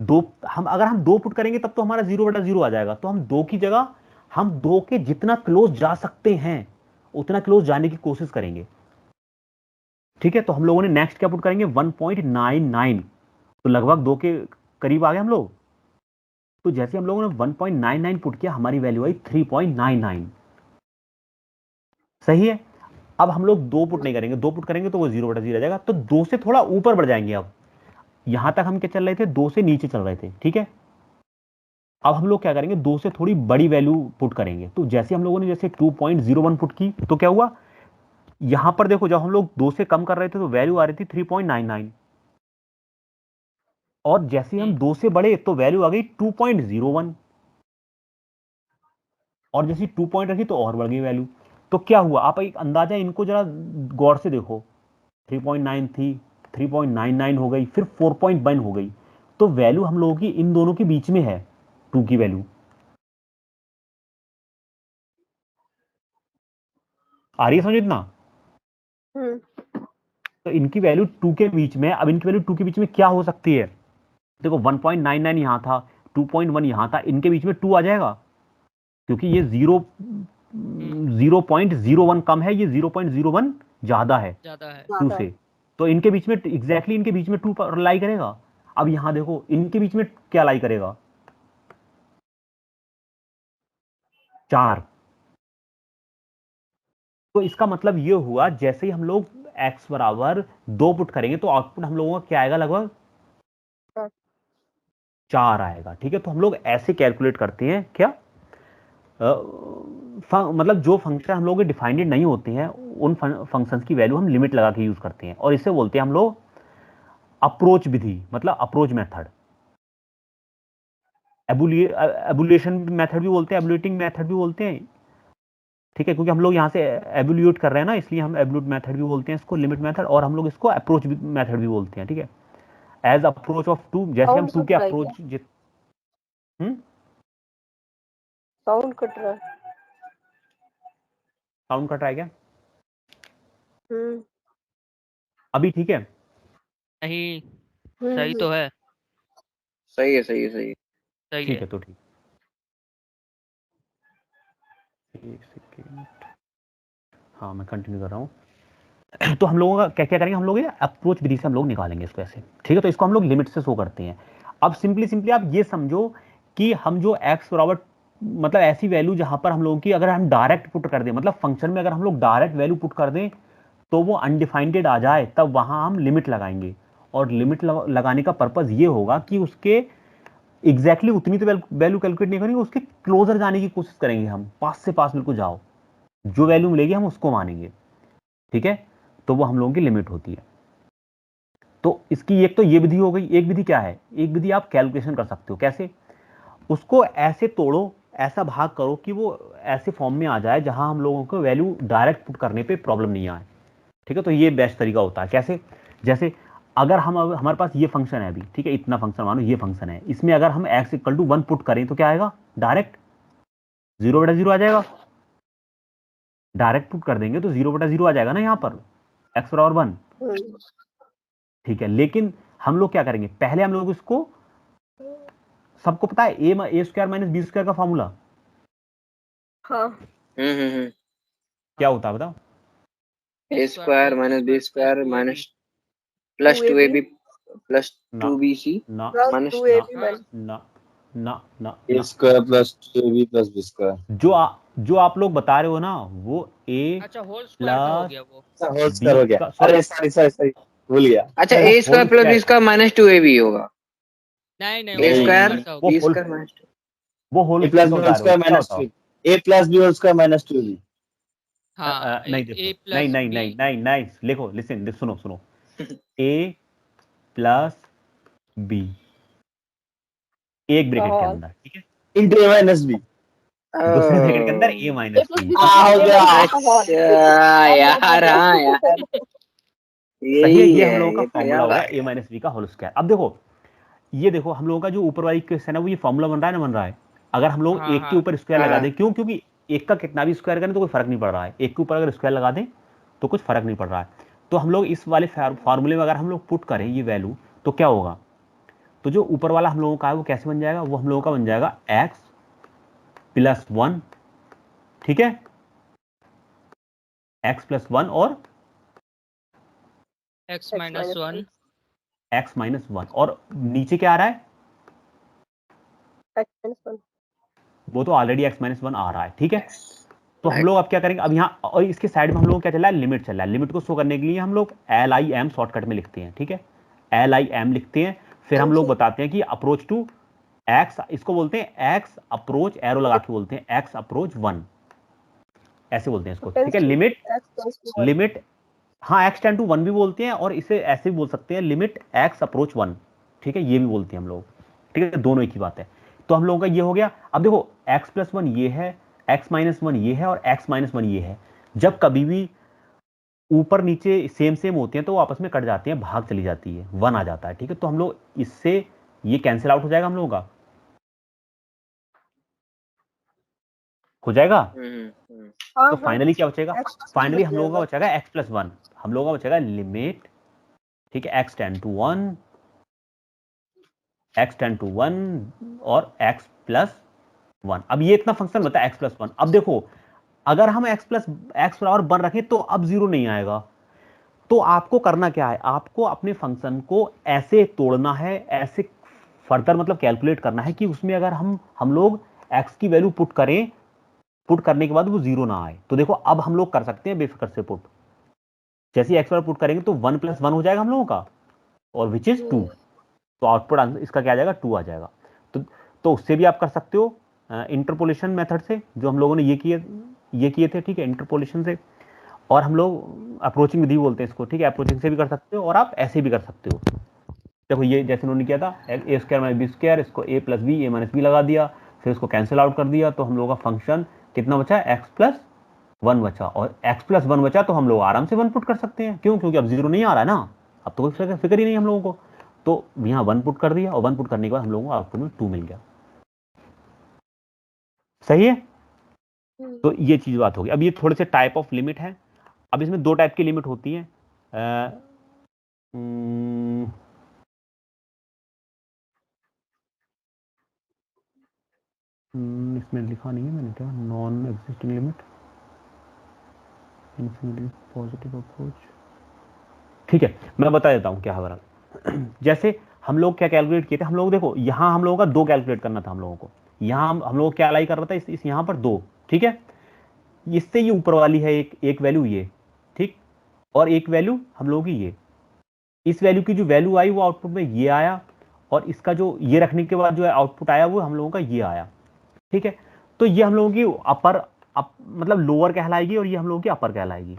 अगर हम 2 पुट करेंगे तब तो हमारा 0/0 आ जाएगा, तो हम 2 की जगह हम 2 के जितना क्लोज जा सकते हैं उतना क्लोज जाने की कोशिश करेंगे, ठीक है। तो हम लोगों ने नेक्स्ट क्या पुट करेंगे, 1.99, तो लगभग 2 के करीब आ गए हम लोग। तो जैसे हम लोगों ने 1.99 पुट किया हमारी वैल्यू आई 3.99, सही है। अब हम लोग 2 पुट नहीं करेंगे, 2 पुट करेंगे तो वो 0/0 आ जाएगा, तो 2 से थोड़ा ऊपर बढ़ जाएंगे। अब यहां तक हम क्या चल रहे थे, 2 से नीचे चल रहे थे, ठीक है। अब हम लोग क्या करेंगे, 2 से थोड़ी बड़ी वैल्यू पुट करेंगे। तो जैसे हम लोगों ने जैसे 2.01 पुट की तो क्या हुआ, यहां पर देखो जब हम लोग 2 से कम कर रहे थे तो वैल्यू आ रही थी 3.99, और जैसे हम 2 से बढ़े तो वैल्यू आ गई 2.01, और जैसे 2 पॉइंट रखी तो और बढ़ गई वैल्यू। तो क्या हुआ, आप एक अंदाजा इनको जरा गौर से देखो, 3.9 थी, 3.99 हो गई, फिर 4.1 हो गई। तो वैल्यू हम लोगों की इन दोनों के बीच में है, 2 की वैल्यू। आ रही है समझ इतना? तो इनकी वैल्यू 2 के बीच में, अब इनकी वैल्यू 2 के बीच में क्या हो सकती है, देखो 1.99 यहां था, 2.1 यहां था, इनके बीच में 2 आ जाएगा, क्योंकि ये 0.01 कम है, ये 0.01 ज्यादा है 2 से। तो इनके बीच में एग्जैक्टली इनके बीच में 2 पर लाई करेगा। अब यहां देखो इनके बीच में क्या लाई करेगा, 4। तो इसका मतलब ये हुआ जैसे ही हम लोग x बराबर 2 पुट करेंगे तो आउटपुट हम लोगों का क्या आएगा, लगभग 4 आएगा, ठीक है। तो हम लोग ऐसे कैलकुलेट करते हैं क्या, मतलब जो फंक्शन हम लोग डिफाइंड नहीं होते हैं उन फंक्शंस की वैल्यू हम लिमिट लगा के यूज करते हैं, और इसे बोलते हैं हम लोग अप्रोच विधि, मतलब अप्रोच मेथड। एबुलेशन मेथड भी बोलते हैं, एबुलेटिंग मेथड भी बोलते हैं, ठीक है, क्योंकि हम लोग यहाँ से एबुलेट कर रहे हैं ना, इसलिए हम एबुलेट मेथड भी बोलते हैं इसको, लिमिट मेथड, और हम लोग इसको अप्रोच मेथड भी बोलते हैं, ठीक है। एज अप्रोच ऑफ 2, जैसे हम 2 के अप्रोच साउंड कट रहा है, साउंड कट रहा है क्या? अभी ठीक है? नहीं, सही तो है, सही है, सही है, सही है, ठीक है। तो ठीक, एक सेकेंड, हाँ मैं कंटिन्यू कर रहा हूँ। तो हम लोगों का क्या क्या करेंगे, हम लोग अप्रोच विधि से हम लोग निकालेंगे इसको ऐसे, ठीक है। तो इसको हम लोग लिमिट से शो करते हैं। अब सिंपली आप ये समझो कि हम जो x बराबर, मतलब ऐसी वैल्यू जहां पर हम लोगों की अगर हम डायरेक्ट पुट कर दें, मतलब फंक्शन में अगर हम लोग डायरेक्ट वैल्यू पुट कर दें तो वो अनडिफाइंडेड आ जाए, तब वहां हम लिमिट लगाएंगे। और लिमिट लगाने का पर्पज ये होगा कि उसके एग्जैक्टली उतनी तो वैल्यू कैलकुलेट नहीं करेंगे, उसके क्लोजर जाने की कोशिश करेंगे हम, पास से पास बिल्कुल जाओ, जो वैल्यू मिलेगी हम उसको मानेंगे, ठीक है। तो वो हम लोगों की लिमिट होती है। तो इसकी एक तो ये विधि हो गई। एक विधि क्या है, एक विधि आप कैलकुलेशन कर सकते हो। कैसे? उसको ऐसे तोड़ो, ऐसा भाग करो कि वो ऐसे फॉर्म में आ जाए जहां हम लोगों को वैल्यू डायरेक्ट पुट करने पे प्रॉब्लम नहीं आए, ठीक है। तो ये बेस्ट तरीका होता है। कैसे? जैसे अगर हम हमारे पास ये फंक्शन है अभी, ठीक है, इतना फंक्शन मानो ये फंक्शन है, इसमें अगर हम x इक्वल टू 1 पुट करें तो क्या आएगा? डायरेक्ट 0/0 आ जाएगा। डायरेक्ट पुट कर देंगे तो 0/0 आ जाएगा ना यहाँ पर, x बराबर 1, ठीक है। लेकिन हम लोग क्या करेंगे, पहले हम लोग इसको, सबको पता है A square minus B square का फॉर्मूला हाँ क्या होता है बताओ? A square minus B square minus plus 2ab plus 2bc ना माइनस 2ab ना ना ना A square plus 2ab plus B square. जो आप लोग बता रहे हो ना, वो a अच्छा होल स्क्वायर का हो गया वो। होल स्क्वायर हो गया। अरे सॉरी भूल गया। अच्छा A square plus B square minus 2ab होगा। नहीं नहीं ए वो स्क्वायर होल का हो वो बी होल स्क्वायर माइनस वो whole A plus B whole square क्या माइनस होता है? 2, A plus B whole square minus 2b। हाँ नहीं ए देखो, नहीं प्लस नहीं बी नहीं नहीं नहीं, लिखो, लिसन, सुनो, a प्लस b, एक ब्रैकेट के हाँ अंदर, ठीक है, इंटू ए माइनस बी। दूसरे ब्रैकेट के अंदर a minus plus b। B हो गया। अच्छा यार हाँ यार सही है, यही ये हम है, लोगों का ये तो फॉर्मूला याद हो आ गया a गया। माइनस b का होल स्क्वायर। अब देखो, ये देखो हम लोगों का जो ऊपर वाली क्वेश्चन है वो ये फॉर्मूला बन रहा है ना, बन रहा है। अगर हम लोग हाँ एक के हाँ ऊपर स्क्वायर लगा हाँ दें, क्योंकि एक का कितना भी स्क्वायर करें तो कोई फर्क नहीं पड़ रहा है, एक के ऊपर अगर स्क्वायर लगा दें तो कुछ फर्क नहीं पड़ रहा है। तो हम लोग इस वाले फॉर्मूले में अगर हम लोग पुट करें ये वैल्यू तो क्या होगा, तो जो ऊपर वाला हम लोगों का है वो कैसे बन जाएगा, वो हम लोगों का बन जाएगा x प्लस 1, ठीक है, x प्लस 1 और x माइनस 1 x माइनस 1, और नीचे क्या आ रहा है, वो तो ऑलरेडी x माइनस 1 आ रहा है, ठीक है। तो हम लोग अब क्या करेंगे, अब यहाँ और इसके साइड में हम लोग क्या चल रहा है, लिमिट चल रहा है। लिमिट को शो करने के लिए हम लोग LIM शॉर्टकट में लिखते हैं, ठीक है, LIM लिखते हैं। फिर हम लोग बताते हैं कि अप्रोच टू x, इसको बोलते हैं x अप्रोच, एरो लगा के बोलते हैं x अप्रोच 1, ऐसे बोलते हैं इसको, ठीक है। लिमिट हाँ x टेंड टू 1 भी बोलते हैं, और इसे ऐसे भी बोल सकते हैं लिमिट x अप्रोच 1, ठीक है, ये भी बोलते हैं हम लोग, ठीक है, दोनों एक ही बात है। तो हम लोगों का ये हो गया। अब देखो x प्लस 1 ये है, x माइनस 1 ये है, और x माइनस 1 ये है। जब कभी भी ऊपर नीचे सेम होते हैं तो वो आपस में कट जाते हैं, भाग चली जाती है, 1 आ जाता है, ठीक है। तो हम लोग इससे ये कैंसिल आउट हो जाएगा हम लोगों का, हो जाएगा। तो फाइनली क्या बचेगा, फाइनली हम लोगों का बचेगा x प्लस 1, हम लोगों का बचेगा लिमिट, ठीक है, x टेंड टू 1 और x प्लस 1। अब ये इतना फंक्शन बता है x प्लस 1। अब देखो अगर हम x बराबर 1 रखें तो अब 0 नहीं आएगा। तो आपको करना क्या है, आपको अपने फंक्शन को ऐसे तोड़ना है, ऐसे फर्दर मतलब कैलकुलेट करना है कि उसमें अगर हम लोग x की वैल्यू पुट करें, पुट करने के बाद वो 0 ना आए। तो देखो अब हम लोग कर सकते हैं बेफिक्र से पुट, जैसे x पर पुट करेंगे तो 1 प्लस 1 हो जाएगा हम लोगों का, और विच इज 2। तो आउटपुट आंसर इसका क्या आ जाएगा, 2 आ जाएगा। तो उससे भी आप कर सकते हो इंटरपोलेशन मेथड से, जो हम लोगों ने ये किए थे, ठीक है, इंटरपोलेशन से। और हम लोग अप्रोचिंग विधि बोलते हैं इसको, ठीक है, अप्रोचिंग से भी कर सकते हो और आप ऐसे भी कर सकते हो। देखो ये जैसे उन्होंने किया था a square minus B square, इसको a plus b a minus b लगा दिया, फिर इसको कैंसिल आउट कर दिया, तो हम लोगों का फंक्शन कितना बचा, x प्लस 1 बचा। और x प्लस 1 बचा तो हम लोग आराम से 1 पुट कर सकते हैं, क्यों, क्योंकि अब 0 नहीं आ रहा है ना, अब तो कोई फिक्र ही नहीं हम लोगों को। तो यहाँ 1 पुट कर दिया, और 1 पुट करने के बाद हम लोगों को आउटपुट में 2 मिल गया। सही है। तो ये चीज बात होगी। अब ये थोड़े से टाइप ऑफ लिमिट है। अब इसमें 2 टाइप की लिमिट होती है, इसमें लिखा नहीं है मैंने, क्या non existing limit, infinity positive approach, ठीक है, मैं बता देता हूँ क्या है बराबर। जैसे हम लोग क्या कैलकुलेट किए थे, हम लोग देखो यहाँ हम लोगों का 2 कैलकुलेट करना था हम लोगों को, यहाँ हम लोग क्या अलाई कर रहा था, इस यहाँ पर 2, ठीक है। इससे ये ऊपर वाली है एक वैल्यू ये, ठीक, और एक वैल्यू हम लोगों की ये, इस वैल्यू की जो वैल्यू आई वो आउटपुट में ये आया, और इसका जो ये रखने के बाद जो है आउटपुट आया वो हम लोगों का ये आया, ठीक है। तो ये हम लोगों की अपर मतलब लोअर कहलाएगी और ये हम लोगों की अपर कहलाएगी,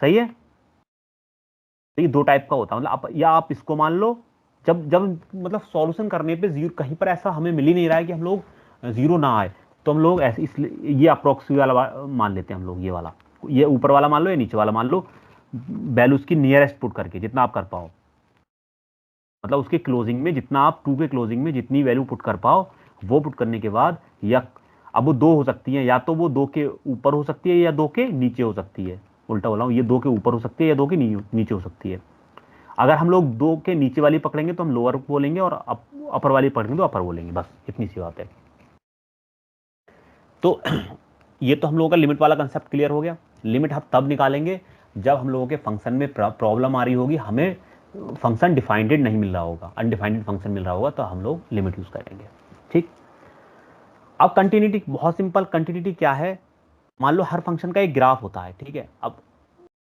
सही है। तो ये दो टाइप का होता है, मतलब या आप इसको मान लो, जब जब मतलब सॉल्यूशन करने पे जीरो कहीं पर ऐसा हमें मिल ही नहीं रहा है कि हम लोग जीरो ना आए, तो हम लोग ऐसे इसलिए ये अप्रोक्सी वाला मान लेते हैं हम लोग, ये वाला, ये ऊपर वाला मान लो या नीचे वाला मान लो, वैल्यूज की नियरेस्ट पुट करके जितना आप कर पाओ, मतलब उसके क्लोजिंग में जितना आप 2 के क्लोजिंग में जितनी वैल्यू पुट कर पाओ, वो पुट करने के बाद, या अब वो 2 हो सकती है, या तो वो 2 के ऊपर हो सकती है या 2 के नीचे हो सकती है, उल्टा बोला हूं, ये 2 के ऊपर हो सकती है या 2 के नीचे हो सकती है। अगर हम लोग 2 के नीचे वाली पकड़ेंगे तो हम लोअर बोलेंगे, और अपर वाली पकड़ेंगे तो अपर बोलेंगे, बस इतनी सी बात है। तो ये तो हम लोगों का लिमिट वाला कंसेप्ट क्लियर हो गया। लिमिट हम तब निकालेंगे जब हम लोगों के फंक्शन में प्रॉब्लम आ रही होगी, हमें फंक्शन डिफाइंडेड नहीं मिल रहा होगा, अनडिफाइंडेड फंक्शन मिल रहा होगा, तो हम लोग लिमिट यूज करेंगे, ठीक। अब कंटिन्यूटी बहुत सिंपल। कंटिन्यूटी क्या है, मान लो हर फंक्शन का एक ग्राफ होता है, ठीक है। अब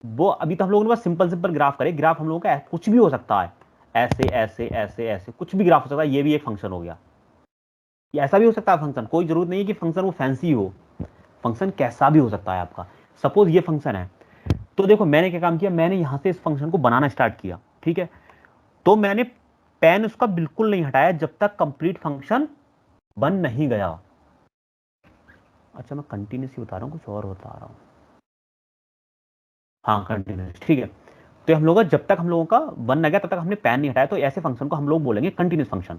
वो अभी तो हम लोगों ने बस सिंपल ग्राफ करे, ग्राफ हम लोगों का कुछ भी हो सकता है, ऐसे ऐसे ऐसे ऐसे कुछ भी ग्राफ हो सकता है, ये भी एक फंक्शन हो गया। ये ऐसा भी हो सकता है फंक्शन, कोई जरूरत नहीं है कि फंक्शन वो फैंसी हो, फंक्शन कैसा भी हो सकता है आपका। सपोज ये फंक्शन है, तो देखो मैंने क्या काम किया, मैंने यहां से इस फंक्शन को बनाना स्टार्ट किया, ठीक है। तो मैंने पेन उसका बिल्कुल नहीं हटाया जब तक कंप्लीट फंक्शन बन नहीं गया। अच्छा मैं कंटिन्यूस ही बता रहा हूं, कुछ और बता रहा हूं। हाँ कंटिन्यूस, ठीक है। तो हम लोग जब तक हम लोगों का बन न गया तब तक हमने पेन नहीं हटाया, तो ऐसे फंक्शन को हम लोग बोलेंगे कंटिन्यूस फंक्शन,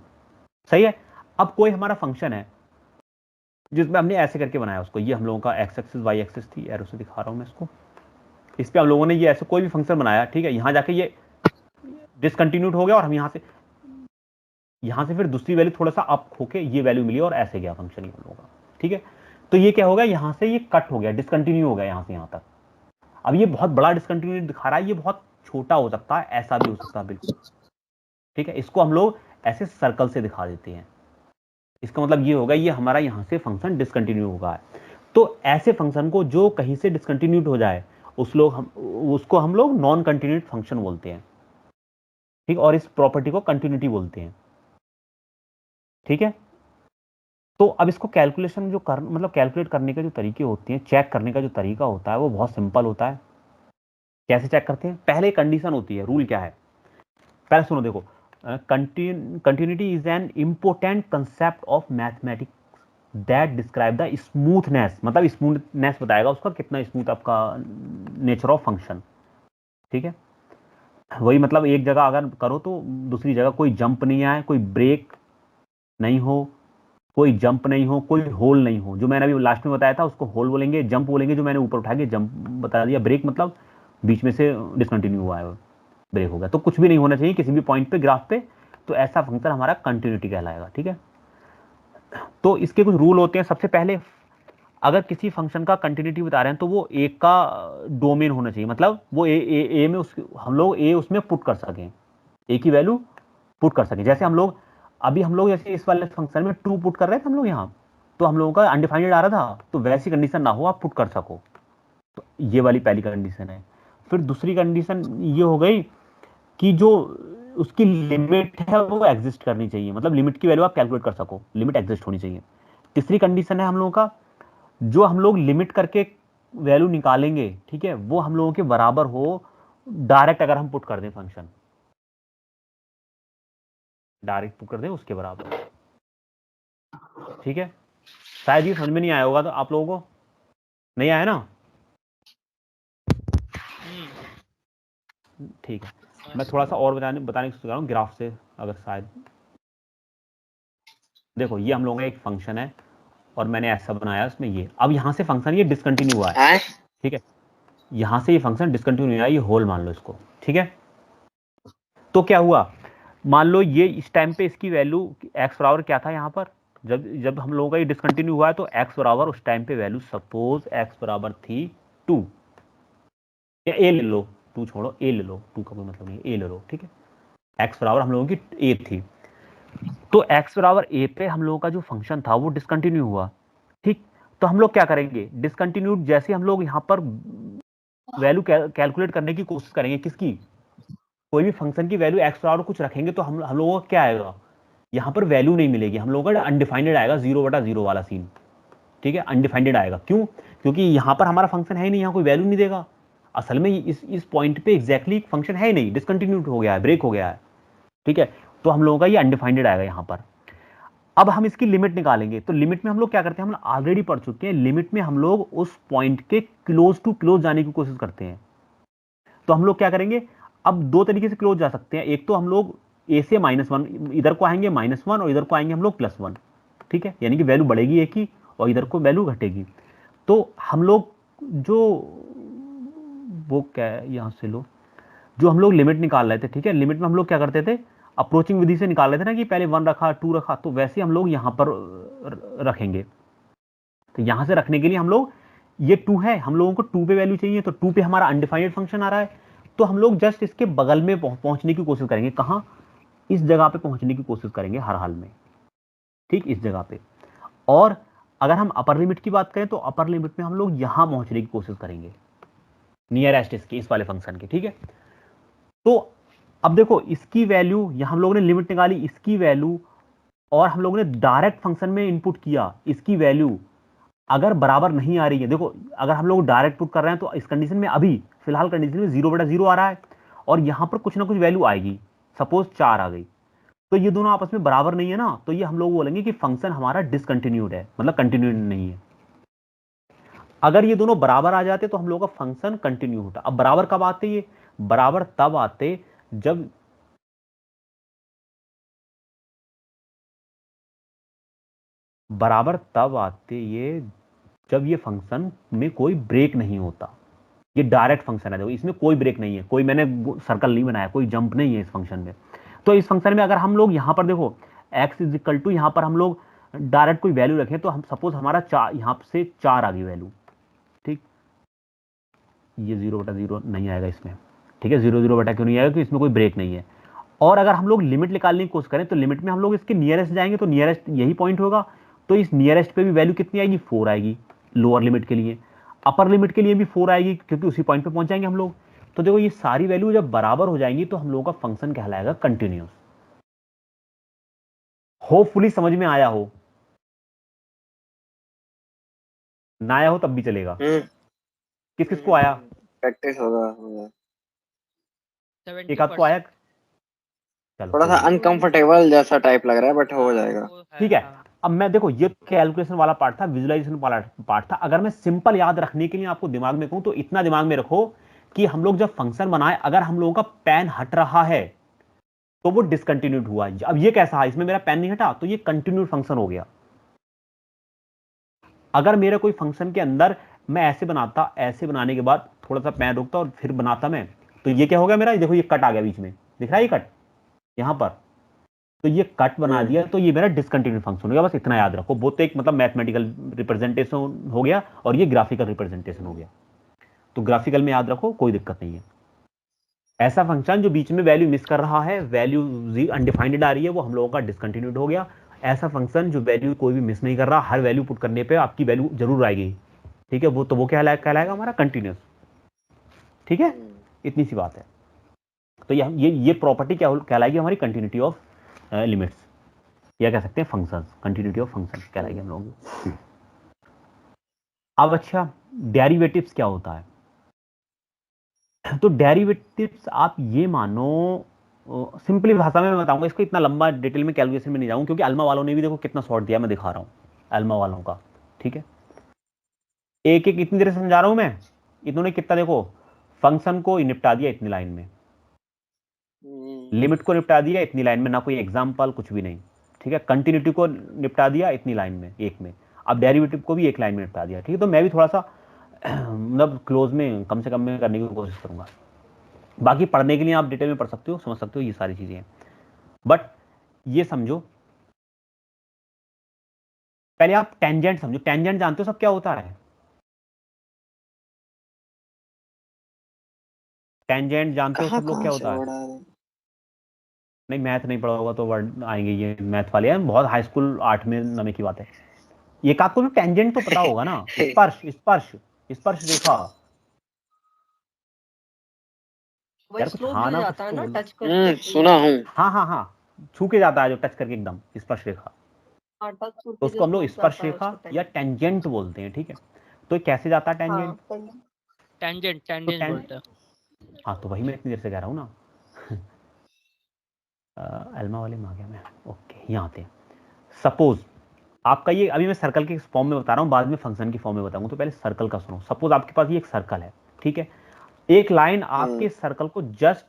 सही है। अब कोई हमारा फंक्शन है जिसमें हमने ऐसे करके बनाया उसको, ये हम लोगों का एक्स एक्सिस वाई एक्सिस थी, एरो से दिखा रहा हूं मैं इसको। इस पे हम लोगों ने ये ऐसे कोई भी फंक्शन बनाया, ठीक है। यहां जाके ये डिसकंटिन्यूड हो गया और हम यहां से फिर दूसरी वैल्यू थोड़ा सा अप होके ये वैल्यू मिली और ऐसे गया फंक्शन हम लोगों का, ठीक है। तो ये क्या होगा, यहां से ये कट हो गया, डिसकंटिन्यू हो गया यहां से यहां तक। अब ये बहुत बड़ा डिसकंटिन्यू दिखा रहा है, ये बहुत छोटा हो सकता है, ऐसा भी हो सकता है बिल्कुल, ठीक है। इसको हम लोग ऐसे सर्कल से दिखा देते हैं। इसका मतलब ये होगा, ये हमारा यहां से फंक्शन डिसकंटिन्यू होगा। तो ऐसे फंक्शन को जो कहीं से डिसकंटिन्यूड हो जाए उसको हम लोग नॉन कंटिन्यूड फंक्शन बोलते हैं, ठीक। और इस प्रॉपर्टी को कंटिन्यूटी बोलते हैं, ठीक है। तो अब इसको कैलकुलेशन जो मतलब कैलकुलेट करने के जो तरीके होते हैं, चेक करने का जो तरीका होता है वो बहुत सिंपल होता है। कैसे चेक करते हैं, पहले कंडीशन होती है, रूल क्या है, पहले सुनो देखो। Continuity is an important concept of mathematics that describe the smoothness, मतलब स्मूथनेस बताएगा उसका कितना स्मूथ आपका नेचर ऑफ फंक्शन, ठीक है। वही मतलब एक जगह अगर करो तो दूसरी जगह कोई जंप नहीं आए, कोई ब्रेक नहीं हो, कोई जंप नहीं हो, कोई होल नहीं हो। जो मैंने अभी लास्ट में बताया था उसको होल बोलेंगे, जंप बोलेंगे जो मैंने ऊपर उठा के जंप बता दिया, ब्रेक मतलब बीच में से डिसकंटिन्यू हुआ है, ब्रेक हो गया। तो कुछ भी नहीं होना चाहिए किसी भी पॉइंट पे ग्राफ पे, तो ऐसा फंक्शन हमारा कंटिन्यूटी कहलाएगा, ठीक है। तो इसके कुछ रूल होते हैं। सबसे पहले अगर किसी फंक्शन का कंटिन्यूटी बता रहे हैं तो वो ए का डोमेन होना चाहिए, मतलब वो ए में हम लोग ए उसमें पुट कर सकें, ए की वैल्यू पुट कर सकें। जैसे हम लोग जैसे इस वाले फंक्शन में 2 पुट कर रहे थे हम लोग यहाँ, तो हम लोगों का अनडिफाइंडेड आ रहा था, तो वैसी कंडीशन ना हो, आप पुट कर सको। तो ये वाली पहली कंडीशन है। फिर दूसरी कंडीशन ये हो गई कि जो उसकी लिमिट है वो एग्जिस्ट करनी चाहिए, मतलब लिमिट की वैल्यू आप कैलकुलेट कर सको, लिमिट एग्जिस्ट होनी चाहिए। तीसरी कंडीशन है हम लोगों का, जो हम लोग लिमिट करके वैल्यू निकालेंगे, ठीक है, वो हम लोगों के बराबर हो डायरेक्ट अगर हम पुट कर दें फंक्शन, डायरेक्ट पुट कर दें उसके बराबर, ठीक है। शायद ये समझ में नहीं आया होगा, तो आप लोगों को नहीं आया ना, ठीक है। मैं थोड़ा सा और बताने की कोशिश कर रहा हूँ ग्राफ से, अगर शायद देखो ये हम लोगों का एक फंक्शन है और मैंने ऐसा बनाया उसमें ये, अब यहाँ से फंक्शन ये डिसकंटिन्यू हुआ है, ठीक है। यहाँ से ये फंक्शन डिसकंटिन्यू हुआ, ये होल मान लो इसको, ठीक है। तो क्या हुआ, मान लो ये इस टाइम पे इसकी वैल्यू x बराबर क्या था, यहाँ पर जब हम लोगों का ये डिसकंटिन्यू हुआ है तो x बराबर उस टाइम पे वैल्यू सपोज x बराबर थी 2, या a ले लो, 2 छोड़ो, a ले लो, 2 का कोई मतलब नहीं, a ले लो, ठीक है। x बराबर हम लोगों की a थी, तो x बराबर a पे हम लोगों का जो फंक्शन था वो डिसकंटिन्यू हुआ, ठीक। तो हम लोग क्या करेंगे, डिसकंटिन्यूड जैसे हम लोग यहाँ पर वैल्यू कैलकुलेट करने की कोशिश करेंगे, किसकी, कोई भी फंक्शन की वैल्यू x बराबर कुछ रखेंगे तो हम लोगों को क्या आएगा, यहाँ पर वैल्यू नहीं मिलेगी, हम लोगों का अनडिफाइंडेड आएगा 0/0 वाला सीन, ठीक है, अनडिफाइंडेड आएगा। क्यों? क्योंकि यहाँ पर हमारा फंक्शन है ही नहीं, यहाँ कोई वैल्यू नहीं देगा। असल में इस पॉइंट पे एग्जैक्टली फंक्शन है ही नहीं, डिसकंटिन्यूड हो गया है, ब्रेक हो गया है, ठीक है। तो हम लोगों का ये अनडिफाइंडेड आएगा यहाँ पर। अब हम इसकी लिमिट निकालेंगे, तो लिमिट में हम लोग क्या करते हैं, हम ऑलरेडी पढ़ चुके हैं, लिमिट में हम लोग उस पॉइंट के क्लोज टू क्लोज जाने की कोशिश करते हैं। तो हम लोग क्या करेंगे, अब दो तरीके से क्लोज जा सकते हैं। एक तो हम लोग ए से -1, इधर को आएंगे -1 और इधर को आएंगे हम लोग +1, ठीक है, यानी कि वैल्यू बढ़ेगी एक ही और इधर को वैल्यू घटेगी। तो हम लोग जो वो क्या है, यहाँ से लो, जो हम लोग लिमिट निकाल रहे थे, ठीक है, लिमिट में हम लोग क्या करते थे, अप्रोचिंग विधि से निकाल रहे थे ना, कि पहले 1 रखा 2 रखा, तो वैसे हम लोग यहाँ पर रखेंगे। तो यहाँ से रखने के लिए हम लोग, ये 2 है, हम लोगों को 2 पे वैल्यू चाहिए, तो 2 पे हमारा अनडिफाइंड फंक्शन आ रहा है, तो हम लोग जस्ट इसके बगल में पहुंचने की कोशिश करेंगे। कहाँ? इस जगह पे पहुंचने की कोशिश करेंगे हर हाल में, ठीक, इस जगह पे। और अगर हम अपर लिमिट की बात करें तो अपर लिमिट में हम लोग यहां पहुंचने की कोशिश करेंगे, नियरेस्ट इसके, इस वाले फंक्शन के, ठीक है। तो अब देखो इसकी वैल्यू, यहां हम लोगों ने लिमिट निकाली, इसकी वैल्यू, और हम लोगों ने डायरेक्ट फंक्शन में इनपुट किया, इसकी वैल्यू अगर बराबर नहीं आ रही है, देखो अगर हम लोग डायरेक्ट पुट कर रहे हैं तो इस कंडीशन में, अभी फिलहाल कंडीशन में 0/0 आ रहा है और यहां पर कुछ ना कुछ वैल्यू आएगी, सपोज 4 आ गई, तो ये दोनों आपस में बराबर नहीं है ना, तो ये हम लोग बोलेंगे कि फंक्शन हमारा डिसकंटिन्यूड है, मतलब कंटिन्यूड नहीं है। अगर ये दोनों बराबर आ जाते तो हम लोग का फंक्शन कंटिन्यू होता। अब बराबर कब आते? ये बराबर तब आते जब ये जब ये फंक्शन में कोई ब्रेक नहीं होता। ये डायरेक्ट फंक्शन है, देखो इसमें कोई ब्रेक नहीं है, कोई मैंने सर्कल नहीं बनाया, कोई जंप नहीं है इस फंक्शन में। तो इस फंक्शन में अगर हम लोग यहाँ पर देखो x = यहाँ पर हम लोग डायरेक्ट कोई वैल्यू रखें, तो हम सपोज हमारा 4, यहाँ से 4 आ गई वैल्यू, ठीक, ये 0/0 नहीं आएगा इसमें, ठीक है, 0/0 क्यों नहीं आएगा? क्योंकि इसमें कोई ब्रेक नहीं है। और अगर हम लोग लिमिट निकालने की कोशिश करें तो लिमिट में हम लोग इसके नियरेस्ट जाएंगे, तो नियरेस्ट यही पॉइंट होगा, तो इस नियरेस्ट पे भी वैल्यू कितनी आएगी? 4 आएगी लोअर लिमिट के लिए, अपर लिमिट के लिए भी 4 आएगी, क्योंकि उसी पॉइंट पे पहुंच जाएंगे हम लोग। तो देखो ये सारी वैल्यू जब बराबर हो जाएंगी तो हम लोगों का फंक्शन कहलाएगा कंटिन्यूअस। होपफुली समझ में आया हो, ना आया हो तब भी चलेगा। किस किस को आया? प्रैक्टिस होगा। एक आध को आया? चलो, थोड़ा सा अनकंफर्टेबल जैसा टाइप लग रहा है, बट हो जाएगा, ठीक है। अब मैं देखो ये कैलकुलेशन वाला पार्ट था, विजुअलाइजेशन वाला पार्ट था। अगर मैं सिंपल याद रखने के लिए आपको दिमाग में कहूं तो इतना दिमाग में रखो कि हम लोग जब फंक्शन बनाए, अगर हम लोगों का पेन हट रहा है तो वो डिसकंटिन्यूड हुआ। अब ये कैसा है, इसमें मेरा पेन नहीं हटा तो ये कंटिन्यूड फंक्शन हो गया। अगर मेरे कोई फंक्शन के अंदर मैं ऐसे बनाता, ऐसे बनाने के बाद थोड़ा सा पेन रुकता और फिर बनाता मैं, तो ये क्या हो गया मेरा, देखो ये कट आ गया बीच में, दिख रहा है ये कट यहां पर, तो ये कट बना दिया, तो ये मेरा डिसकंटिन्यूड फंक्शन हो गया। बस इतना याद रखो, वो तो एक मतलब मैथमेटिकल रिप्रेजेंटेशन हो गया और ये ग्राफिकल रिप्रेजेंटेशन हो गया। तो ग्राफिकल में याद रखो, कोई दिक्कत नहीं है। ऐसा फंक्शन जो बीच में वैल्यू मिस कर रहा है, वैल्यू अनडिफाइंड आ रही है, वो हम लोगों का डिसकंटिन्यूड हो गया। ऐसा फंक्शन जो वैल्यू कोई भी मिस नहीं कर रहा, हर वैल्यू पुट करने पे आपकी वैल्यू जरूर आएगी, ठीक है, वो तो वो कहलाएगा हमारा कंटिन्यूअस, ठीक है, इतनी सी बात है। तो ये प्रॉपर्टी क्या कहलाएगी हमारी? कंटिन्यूटी ऑफ लिमिट्स, या कह सकते हैं फंक्शंस, कंटिन्यूटी ऑफ फंक्शन कहलाएगी हम लोग। अब अच्छा, डेरिवेटिव्स क्या होता है? तो डेरिवेटिव्स आप ये मानो, सिंपली भाषा में मैं बताऊंगा इसको, इतना लंबा डिटेल में कैलकुलेशन में नहीं जाऊंगा, क्योंकि अल्मा वालों ने भी देखो कितना शॉर्ट दिया, मैं दिखा रहा हूं अल्मा वालों का, ठीक है। एक एक इतनी देर से समझा रहा हूं मैं, इन्होंने कितना देखो फंक्शन को निपटा दिया इतनी लाइन में, लिमिट को निपटा दिया इतनी लाइन में, ना कोई एग्जाम्पल कुछ भी नहीं, ठीक है। कंटिन्यूटी को निपटा दिया इतनी लाइन में, एक में। अब डेरिवेटिव को भी एक लाइन में निपटा दिया, ठीक है। तो मैं भी थोड़ा सा मतलब क्लोज में, कम से कम में करने की कोशिश करूंगा। बाकी पढ़ने के लिए आप डिटेल में पढ़ सकते हो, समझ सकते हो, ये सारी चीजें हैं। बट ये समझो, पहले आप टेंजेंट समझो। टेंजेंट जानते हो सब क्या होता है? टेंजेंट जानते हो सब लोग क्या होता है? नहीं, मैथ नहीं पढ़ा होगा तो वर्ड आएंगे ये मैथ वाले हैं, बहुत हाई स्कूल 8 में 9 की बात है। ये आपको तो टेंजेंट तो पता होगा ना, स्पर्श स्पर्श स्पर्श रेखा, वही स्लोप जो जाता है ना, टच सुना हूं। हाँ हाँ हाँ, छू के जाता है, जो टच करके एकदम स्पर्श रेखा, तो उसको हम लोग स्पर्श रेखा या टेंजेंट बोलते हैं, ठीक है। तो कैसे जाता है टेंजेंट? टेंजेंट टेंजेंट बोलते हैं। हाँ, तो वही मैं इतनी देर से कह रहा हूँ ना। एल्मा वाले में आ गया मैं। ओके, यहाँ आते हैं। सपोज आपका ये, अभी मैं सर्कल के फॉर्म में बता रहा हूँ, बाद में फंक्शन की फॉर्म में बताऊंगा, तो पहले सर्कल का सुनो। सपोज आपके पास ये एक सर्कल है, ठीक है। एक लाइन आपके सर्कल को जस्ट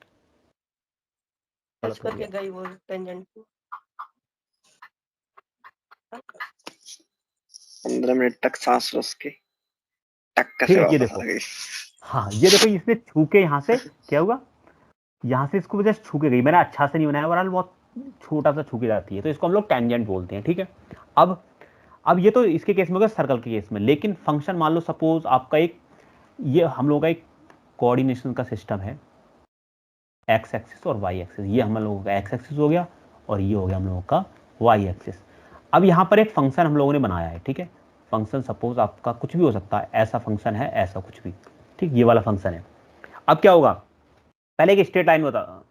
टच करके गई वो टेंजेंट को। 15 मिनट तक सांस रोक के टक्कर ठीक से है, ये वापस देखो। आ गई। हाँ, ये देखो, इसने छू के यहाँ से क्या हुआ, यहाँ से इसको जस्ट छू के गई। मैंने अच्छा से नहीं बनाया, ओवरऑल बहुत छोटा सा छू के जाती है, तो इसको हम लोग टेंजेंट बोलते हैं, ठीक है। अब ये तो इसके केस में हो गया, सर्कल के केस में। लेकिन फंक्शन मान लो सपोज आपका एक, ये हम लोगों का एक कोऑर्डिनेशन का सिस्टम है, एक्स एक्सिस और वाई एक्सिस। ये हम लोगों का एक्स एक्सिस हो गया और ये हो गया हम लोगों का वाई एक्सिस। अब यहाँ पर एक फंक्शन हम लोगों ने बनाया है, ठीक है। फंक्शन सपोज आपका कुछ भी हो सकता है, ऐसा फंक्शन है, ऐसा कुछ भी, ठीक, ये वाला फंक्शन है। अब क्या होगा, पहले एक स्ट्रेट लाइन बता,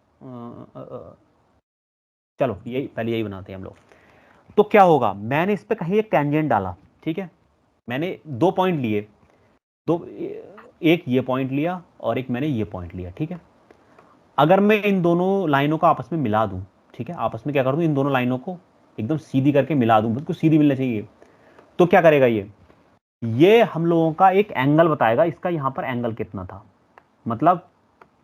चलो यही पहले यही बनाते हैं हम लोग। तो क्या होगा, मैंने इस पे कहीं एक टेंजेंट डाला, ठीक है। मैंने 2 पॉइंट लिए, एक ये पॉइंट लिया और एक मैंने ये पॉइंट लिया, ठीक है। अगर मैं इन दोनों लाइनों को आपस में मिला दूं, ठीक है, आपस में क्या कर दूं, इन दोनों लाइनों को एकदम सीधी करके मिला दूं, बिल्कुल सीधी मिलना चाहिए, तो क्या करेगा ये हम लोगों का एक एंगल बताएगा, इसका यहां पर एंगल कितना था, मतलब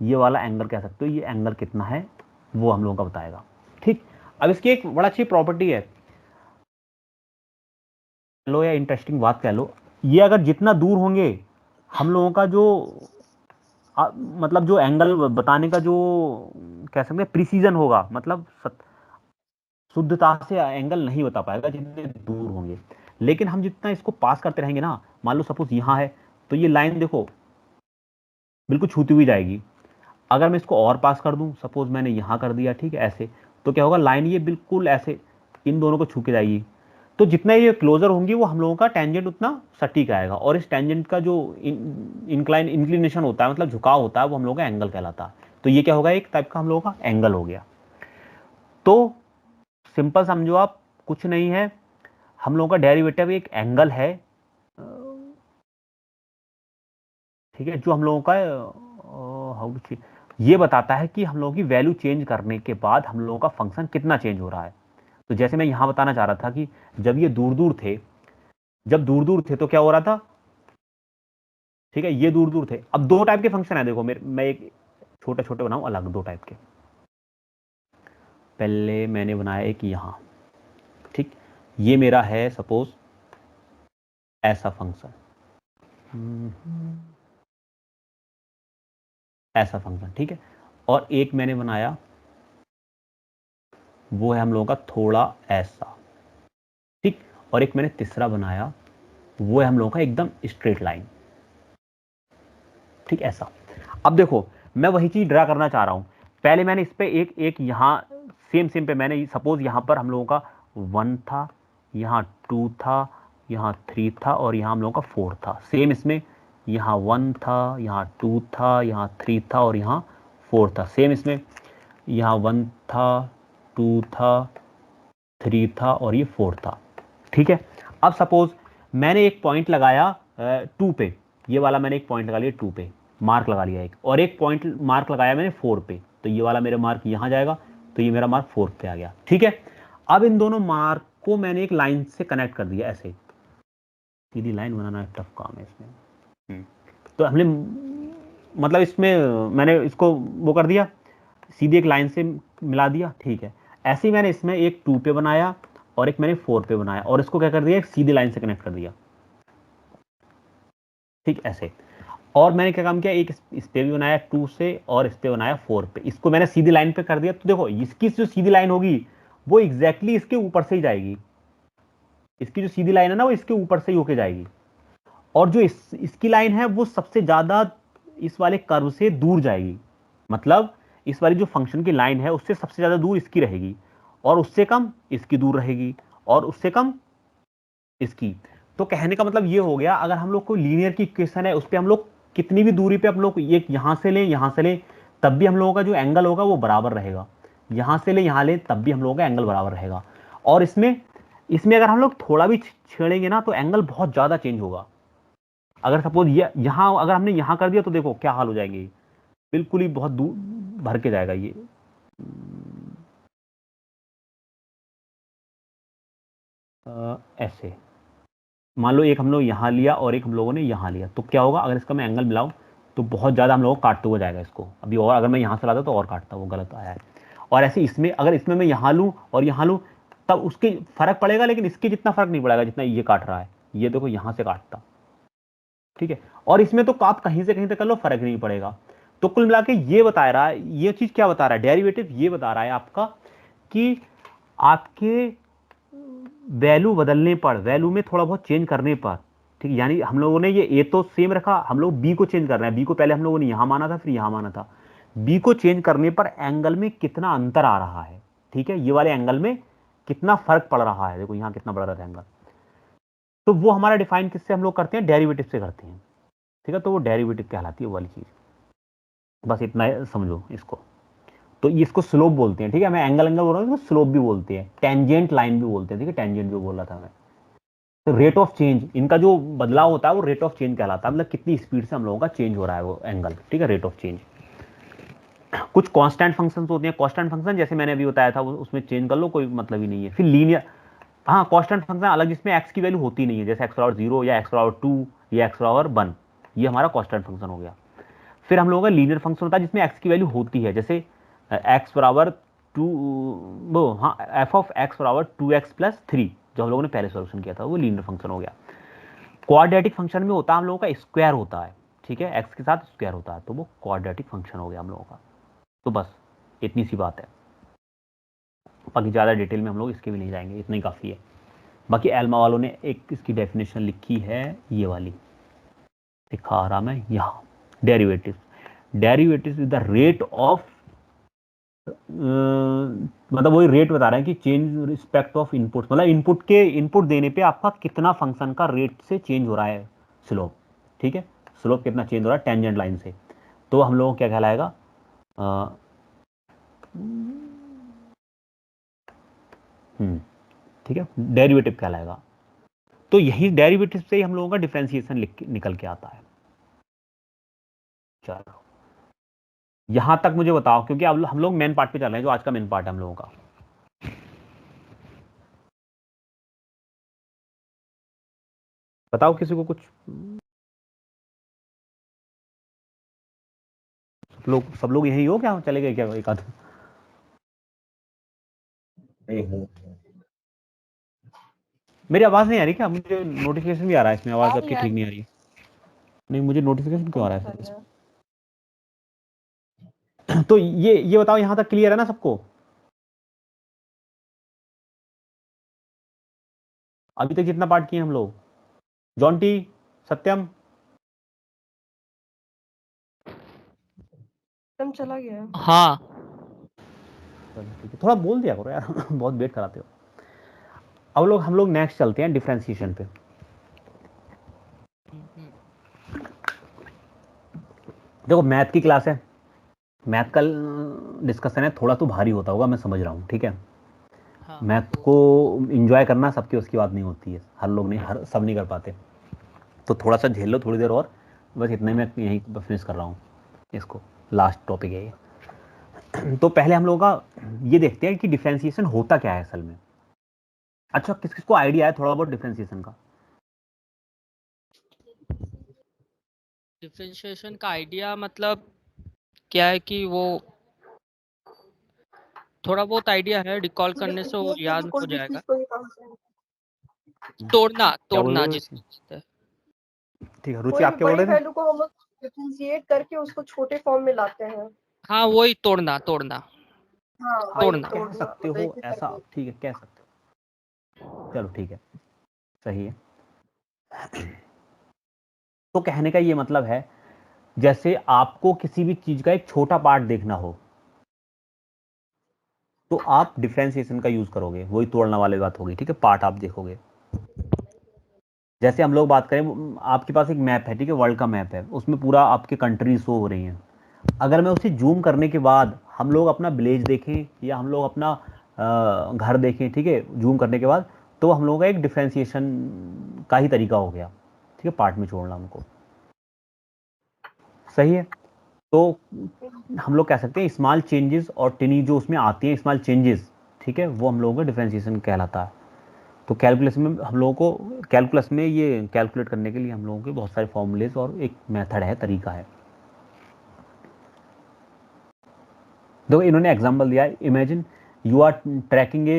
ये वाला एंगल कह सकते हो, ये एंगल कितना है वो हम लोगों का बताएगा, ठीक। अब इसकी एक बड़ा अच्छी प्रॉपर्टी है, लो या इंटरेस्टिंग बात कह लो, ये अगर जितना दूर होंगे हम लोगों का जो मतलब जो एंगल बताने का जो कह सकते हैं प्रिसीजन होगा, मतलब शुद्धता से एंगल नहीं बता पाएगा जितने दूर होंगे। लेकिन हम जितना इसको पास करते रहेंगे ना, मान लो सपोज यहाँ है, तो ये लाइन देखो बिल्कुल छूती हुई जाएगी। अगर मैं इसको और पास कर दूं, सपोज मैंने यहाँ कर दिया, ठीक है, ऐसे, तो क्या होगा, लाइन ये बिल्कुल ऐसे इन दोनों को छू के जाएगी। तो जितना ये क्लोजर होंगी वो हम लोगों का टेंजेंट उतना सटीक आएगा, और इस टेंजेंट का जो इंक्लिनेशन होता है, मतलब झुकाव होता है, वो हम लोगों का एंगल कहलाता है। तो ये क्या होगा, एक टाइप का हम लोगों का एंगल हो गया। तो सिंपल समझो आप, कुछ नहीं है, हम लोगों का डेरिवेटिव एक एंगल है, ठीक है, जो हम लोगों का ये बताता है कि हम लोगों की वैल्यू चेंज करने के बाद हम लोगों का फंक्शन कितना चेंज हो रहा है। तो जैसे मैं यहां बताना चाह रहा था कि जब ये दूर दूर थे तो क्या हो रहा था, ठीक है, ये दूर दूर थे। अब 2 टाइप के फंक्शन है, देखो मैं एक छोटे छोटे बनाऊं अलग, 2 टाइप के। पहले मैंने बनाया एक यहां, ठीक, ये मेरा है सपोज ऐसा फंक्शन, ऐसा फंक्शन, ठीक है। और एक मैंने बनाया वो है हम लोगों का थोड़ा ऐसा, ठीक। और एक मैंने तीसरा बनाया वो है हम लोगों का एकदम स्ट्रेट लाइन, ठीक, ऐसा। अब देखो मैं वही चीज ड्रा करना चाह रहा हूं। पहले मैंने इस पे एक यहां सेम पे मैंने सपोज यहां पर हम लोगों का 1 था, यहां 2 था, यहां 3 था और यहां हम लोगों का 4 था। सेम इसमें यहाँ 1 था, यहाँ 2 था, यहाँ 3 था और यहाँ 4 था। सेम इसमें यहाँ 1 था, 2 था, 3 था और ये 4 था, ठीक है। अब सपोज मैंने एक पॉइंट लगाया 2 पे, ये वाला मैंने एक पॉइंट लगा लिया 2 पे, मार्क लगा लिया एक, और एक पॉइंट मार्क लगाया मैंने 4 पे, तो ये वाला मेरा मार्क यहाँ जाएगा, तो ये मेरा मार्क 4 पे आ गया, ठीक है। अब इन दोनों मार्क को मैंने एक लाइन से कनेक्ट कर दिया, ऐसे सीधी लाइन बनाना टफ काम है इसमें। तो हमने मतलब इसमें मैंने इसको वो कर दिया, सीधी एक लाइन से मिला दिया, ठीक है। ऐसे ही मैंने इसमें एक 2 पे बनाया और एक मैंने 4 पे बनाया, और इसको क्या कर दिया, एक सीधी लाइन से कनेक्ट कर दिया, ठीक, ऐसे। और मैंने क्या काम किया, एक इस पे भी बनाया 2 से और इस पे बनाया 4 पे, इसको मैंने सीधी लाइन पे कर दिया। तो देखो इसकी जो सीधी लाइन होगी वो एग्जैक्टली इसके ऊपर से ही जाएगी, इसकी जो सीधी लाइन है ना वो इसके ऊपर से ही होके जाएगी, और जो इसकी लाइन है वो सबसे ज्यादा इस वाले कर्व से दूर जाएगी, मतलब इस वाली जो फंक्शन की लाइन है उससे सबसे ज्यादा दूर इसकी रहेगी, और उससे कम इसकी दूर रहेगी, और उससे कम इसकी। तो कहने का मतलब ये हो गया, अगर हम लोग कोई लीनियर की इक्वेशन है उस पर हम लोग कितनी भी दूरी पे हम लोग ये यहां से लें तब भी हम लोगों का जो एंगल होगा वो बराबर रहेगा। यहाँ से ले यहाँ ले तब भी हम लोगों का एंगल बराबर रहेगा। और इसमें इसमें अगर हम लोग थोड़ा भी छेड़ेंगे ना तो एंगल बहुत ज़्यादा चेंज होगा। अगर सपोज ये यहाँ अगर हमने यहाँ कर दिया तो देखो क्या हाल हो जाएंगे, बिल्कुल ही बहुत दूर भर के जाएगा ये। ऐसे मान लो एक हम लोग यहाँ लिया और एक हम लोगों ने यहाँ लिया, तो क्या होगा, अगर इसका मैं एंगल मिलाऊं तो बहुत ज़्यादा हम लोगों को काटते हुए जाएगा इसको। अभी और अगर मैं यहाँ से लाता तो और काटता, वो गलत आया है। और ऐसे इसमें अगर इसमें मैं यहाँ लूँ और यहाँ लूँ तब उसके फर्क पड़ेगा, लेकिन इसके जितना फर्क नहीं पड़ेगा जितना ये काट रहा है। ये देखो यहाँ से काटता, ठीक है। और इसमें तो आप कहीं से कहीं तक कर लो, फर्क नहीं पड़ेगा। तो कुल मिला के ये बता रहा है, ये चीज़ क्या बता रहा है, डेरिवेटिव ये बता रहा है आपका कि आपके वैल्यू बदलने पर, वैल्यू में थोड़ा बहुत चेंज करने पर, ठीक है, यानी हम लोगों ने ये ए तो सेम रखा, हम लोग बी को चेंज कर रहे हैं। बी को पहले हम लोगों ने यहाँ माना था, फिर यहाँ माना था। बी को चेंज करने पर एंगल में कितना अंतर आ रहा है, ठीक है, ये वाले एंगल में कितना फर्क पड़ रहा है, देखो यहाँ कितना बड़ा रहा है एंगल। तो वो हमारा डिफाइन किससे हम लोग करते हैं, डेरिवेटिव से करते हैं, ठीक है। तो वो डेरिवेटिव कहलाती है वो वाली चीज़, बस इतना समझो इसको। तो इसको स्लोप बोलते हैं, ठीक है। मैं एंगल बोल रहा हूँ, इसको स्लोप भी बोलते हैं, टेंजेंट लाइन भी बोलते हैं, ठीक है, टेंजेंट जो बोल रहा था मैं। तो रेट ऑफ चेंज, इनका जो बदलाव होता है वो रेट ऑफ चेंज कहलाता है, मतलब कितनी स्पीड से हम लोगों का चेंज हो रहा है वो एंगल, ठीक है, रेट ऑफ चेंज। कुछ कांस्टेंट फंक्शन होते हैं, कांस्टेंट फंक्शन जैसे मैंने अभी बताया था, उसमें चेंज कर लो, कोई मतलब ही नहीं है। फिर लीनियर, हाँ, कांस्टेंट फंक्शन अलग जिसमें एक्स की वैल्यू होती नहीं है, जैसे एक्स पावर 0 या एक्स पावर 2 या एक्स पावर 1, ये हमारा कांस्टेंट फंक्शन हो गया। फिर हम लोगों का लीनियर फंक्शन होता है जिसमें एक्स की वैल्यू होती है, जैसे एक्स बराबर 2, वो हाँ, एफ ऑफ एक्स बराबर 2x + 3 जो हम लोगों ने पहले सॉल्यूशन किया था, वो लीनियर फंक्शन हो गया। क्वाड्रेटिक फंक्शन में होता है हम लोगों का स्क्वायर होता है, ठीक है, एक्स के साथ स्क्वायर होता है, तो वो क्वाड्रेटिक फंक्शन हो गया हम लोगों का। तो बस इतनी सी बात है, बाकी ज़्यादा डिटेल में हम लोग इसके भी नहीं जाएंगे, इतना ही काफ़ी है। बाकी एल्मा वालों ने एक इसकी डेफिनेशन लिखी है, ये वाली दिखा रहा मैं यहाँ, derivative. Derivative is the rate of, मतलब वही रेट बता रहा है कि चेंज रिस्पेक्ट ऑफ इनपुट, मतलब इनपुट के इनपुट देने पे आपका कितना फंक्शन का रेट से चेंज हो रहा है स्लोप, ठीक है, स्लोप कितना चेंज हो रहा है टेंजेंट लाइन से। तो हम लोगों को क्या कहलाएगा, ठीक है, डेरिवेटिव कहलाएगा। तो यही डेरिवेटिव से ही हम लोगों का डिफरेंशिएशन निकल के आता है। चलो यहां तक मुझे बताओ, क्योंकि अब हम लोग मेन पार्ट पे चल रहे हैं, जो आज का मेन पार्ट है हम लोगों का। बताओ किसी को कुछ, सब लोग यही हो क्या, चले गए क्या एक आध? मेरी आवाज नहीं आ रही क्या? मुझे नोटिफिकेशन भी आ रहा है इसमें, आवाज आपकी ठीक नहीं आ रही है। नहीं, मुझे नोटिफिकेशन क्यों आ रहा है? तो ये बताओ, यहां तक क्लियर है ना सबको? अभी तक जितना पार्ट किए हम लोग, जॉन्टी, सत्यम, चला गया। हाँ, थोड़ा बोल दिया करो यार बहुत वेट कराते हो। अब हम लोग नेक्स्ट चलते हैं डिफरेंशिएशन पे। देखो मैथ की क्लास है, मैथ का डिस्कशन है, थोड़ा तो भारी होता होगा, मैं समझ रहा हूँ, ठीक है। हाँ। मैथ को एंजॉय करना सबकी उसकी बात नहीं होती है, हर लोग नहीं, सब नहीं कर पाते, तो थोड़ा सा झेल लो थोड़ी देर और, बस इतने में यहीं फिनिश कर रहा हूँ इसको, लास्ट टॉपिक है ये। तो पहले हम लोगों का ये देखते हैं कि डिफरेंशिएशन होता क्या है असल में। अच्छा, किस किस को आइडिया है थोड़ा बहुत डिफरेंशिएशन का? डिफरेंशिएशन का आइडिया मतलब क्या है कि वो थोड़ा बहुत आइडिया है, रिकॉल करने से वो याद हो जाएगा। तोड़ना जिसको कहते हैं। ठीक है, रुचि आप क्या बोल रहे थे? वैल्यू को हम लोग डिफरेंशिएट करके उसको छोटे फॉर्म में लाते हैं। हाँ, वही तोड़ना। हाँ, तोड़ना। कह सकते हो ऐसा, ठीक है, कह सकते हो, चलो ठीक है, सही है। तो कहने का ये मतलब है, जैसे आपको किसी भी चीज का एक छोटा पार्ट देखना हो तो आप डिफरेंशिएशन का यूज करोगे, वही तोड़ना वाली बात होगी, ठीक है, पार्ट आप देखोगे। जैसे हम लोग बात करें, आपके पास एक मैप है, ठीक है, वर्ल्ड का मैप है, उसमें पूरा आपके कंट्री शो हो रही हैं, अगर मैं उसे जूम करने के बाद हम लोग अपना विलेज देखें या हम लोग अपना घर देखें, ठीक है, जूम करने के बाद, तो हम लोगों का एक डिफ्रेंसिएशन का ही तरीका हो गया, ठीक है, पार्ट में छोड़ना हमको, सही है। तो हम लोग कह सकते हैं स्मॉल चेंजेस और टिनी जो उसमें आती हैं स्मॉल चेंजेस, ठीक है, वो हम लोगों का डिफ्रेंसिएशन कहलाता है। तो कैलकुलस में हम लोगों को, कैलकुलस में ये कैलकुलेट करने के लिए हम लोगों के बहुत सारे फॉर्मूलेज और एक मेथड है, तरीका है। देखो इन्होंने एग्जांपल दिया है, imagine you are tracking a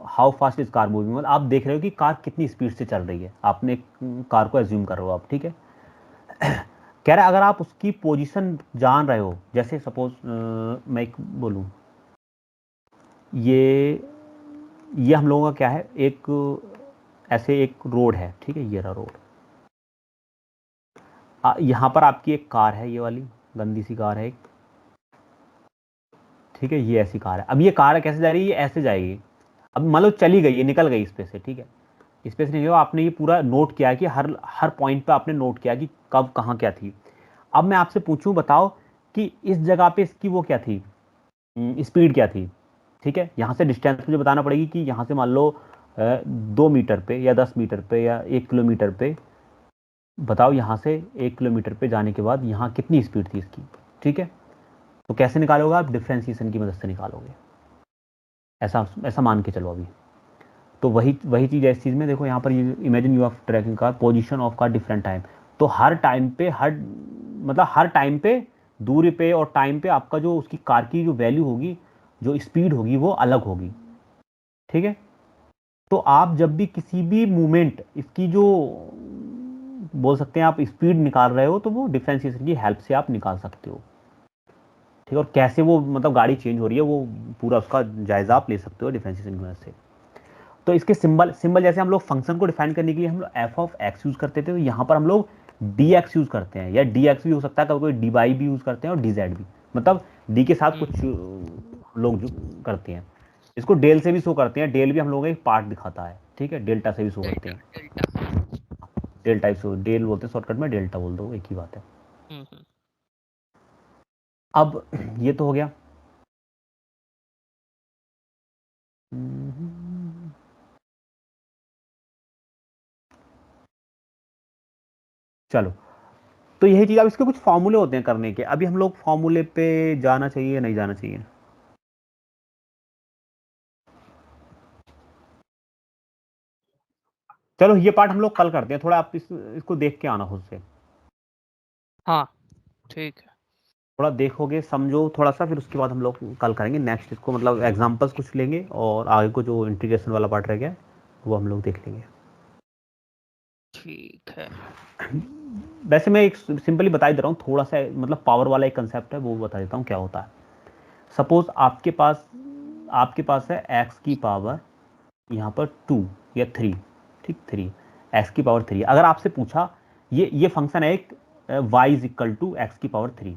how fast is car moving, मतलब आप देख रहे हो कि कार कितनी स्पीड से चल रही है, आपने कार को एज्यूम कर रहे हो आप, ठीक है। कह रहा है अगर आप उसकी पोजीशन जान रहे हो, जैसे सपोज मैं एक बोलूं, ये हम लोगों का क्या है, एक ऐसे एक रोड है, ठीक है, ये रहा रोड, यहाँ पर आपकी एक कार है, ये वाली गंदी सी कार है एक, ठीक है, ये ऐसी कार है। अब ये कार कैसे जा रही है, ये ऐसे जाएगी, अब मान लो चली गई, ये निकल गई इस पे से, ठीक है, इस पे से नहीं, आपने ये पूरा नोट किया कि हर पॉइंट पे आपने नोट किया कि कब कहाँ क्या थी। अब मैं आपसे पूछूं, बताओ कि इस जगह पे इसकी वो क्या थी, स्पीड क्या थी, ठीक है, यहाँ से डिस्टेंस मुझे बताना पड़ेगी कि यहाँ से मान लो 2 मीटर पे या 10 मीटर पे या 1 किलोमीटर पे, बताओ यहाँ से 1 किलोमीटर पे जाने के बाद यहाँ कितनी स्पीड थी इसकी, ठीक है। तो कैसे निकालोगे आप, डिफ्रेंसिएशन की मदद से निकालोगे, ऐसा मान के चलो अभी। तो वही चीज़ है इस चीज़ में, देखो यहाँ पर imagine you are tracking car, position of car different time, तो हर टाइम पे हर टाइम पे दूरी पे और टाइम पे आपका जो उसकी कार की जो वैल्यू होगी, जो स्पीड होगी वो अलग होगी, ठीक है। तो आप जब भी किसी भी मूवमेंट इसकी जो बोल सकते हैं आप स्पीड निकाल रहे हो, तो वो डिफरेंशिएशन की हेल्प से आप निकाल सकते हो, ठीक है। और कैसे वो मतलब गाड़ी चेंज हो रही है वो पूरा उसका जायजा आप ले सकते हो डिफरेंशिएशन की मदद से। तो इसके सिंबल जैसे हम लोग फंक्शन को डिफाइन करने के लिए हम लोग एफ ऑफ एक्स यूज करते थे, तो यहाँ पर हम लोग डी एक्स यूज करते हैं, या डी एक्स भी हो सकता है, कभी कोई डी वाई भी यूज करते हैं और डी जेड भी, मतलब डी के साथ कुछ लोग जो करते हैं, इसको डेल से भी शो करते हैं, डेल भी हम लोगों का एक पार्ट दिखाता है, ठीक है, डेल्टा से भी शो करते हैं, डेल्टा से डेल बोलते हैं शॉर्टकट में, डेल्टा बोल दो, एक ही बात है। अब ये तो हो गया, चलो, तो यही चीज, अब इसके कुछ फॉर्मूले होते हैं करने के, अभी हम लोग फॉर्मूले पे जाना चाहिए नहीं जाना चाहिए, चलो ये पार्ट हम लोग कल करते हैं, थोड़ा आप इसको देख के आना खुद से, हाँ ठीक है, थोड़ा देखोगे समझो थोड़ा सा, फिर उसके बाद हम लोग कल करेंगे नेक्स्ट इसको, मतलब एग्जांपल्स कुछ लेंगे और आगे को जो इंटीग्रेशन वाला पार्ट रह गया वो हम लोग देख लेंगे, ठीक है। वैसे मैं एक सिंपली बता ही दे रहा हूँ, थोड़ा सा मतलब पावर वाला एक कंसेप्ट है वो बता देता हूँ क्या होता है। सपोज आपके पास है एक्स की पावर यहाँ पर 2 या 3, ठीक, 3 एक्स की पावर 3, अगर आपसे पूछा ये फंक्शन है एक y is equal to x की पावर 3,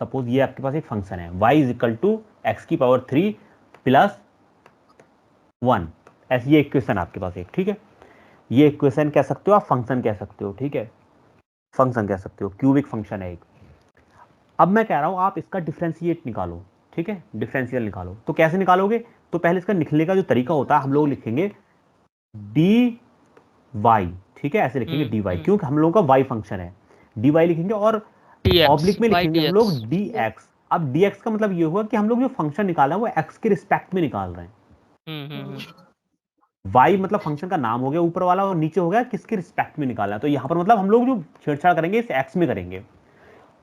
सपोज ये आपके पास एक फंक्शन है y is equal to x की पावर 3 प्लस 1, ऐसी ये इक्वेशन आपके पास एक, ठीक है, ये इक्वेशन कह सकते हो आप, फंक्शन कह सकते हो, ठीक है, फंक्शन कह सकते हो, क्यूबिक फंक्शन है एक। अब मैं कह रहा हूं आप इसका डिफरेंशिएट निकालो, ठीक है, डिफरेंशियल निकालो, तो कैसे निकालोगे, तो पहले इसका लिखने का जो तरीका होता है हम लोग लिखेंगे डी वाई, ठीक है, ऐसे लिखेंगे डी वाई, क्योंकि हम लोगों का वाई फंक्शन है, डी वाई लिखेंगे और ऑब्लिक में लिखेंगे हम लोग डी एक्स। अब डी एक्स का मतलब ये हुआ कि हम लोग जो फंक्शन निकाला है वो एक्स के रिस्पेक्ट में निकाल रहे हैं, वाई मतलब फंक्शन का नाम हो गया ऊपर वाला, और नीचे हो गया किसके रिस्पेक्ट में निकाला है, तो यहाँ पर मतलब हम लोग जो छेड़छाड़ करेंगे इस एक्स में करेंगे।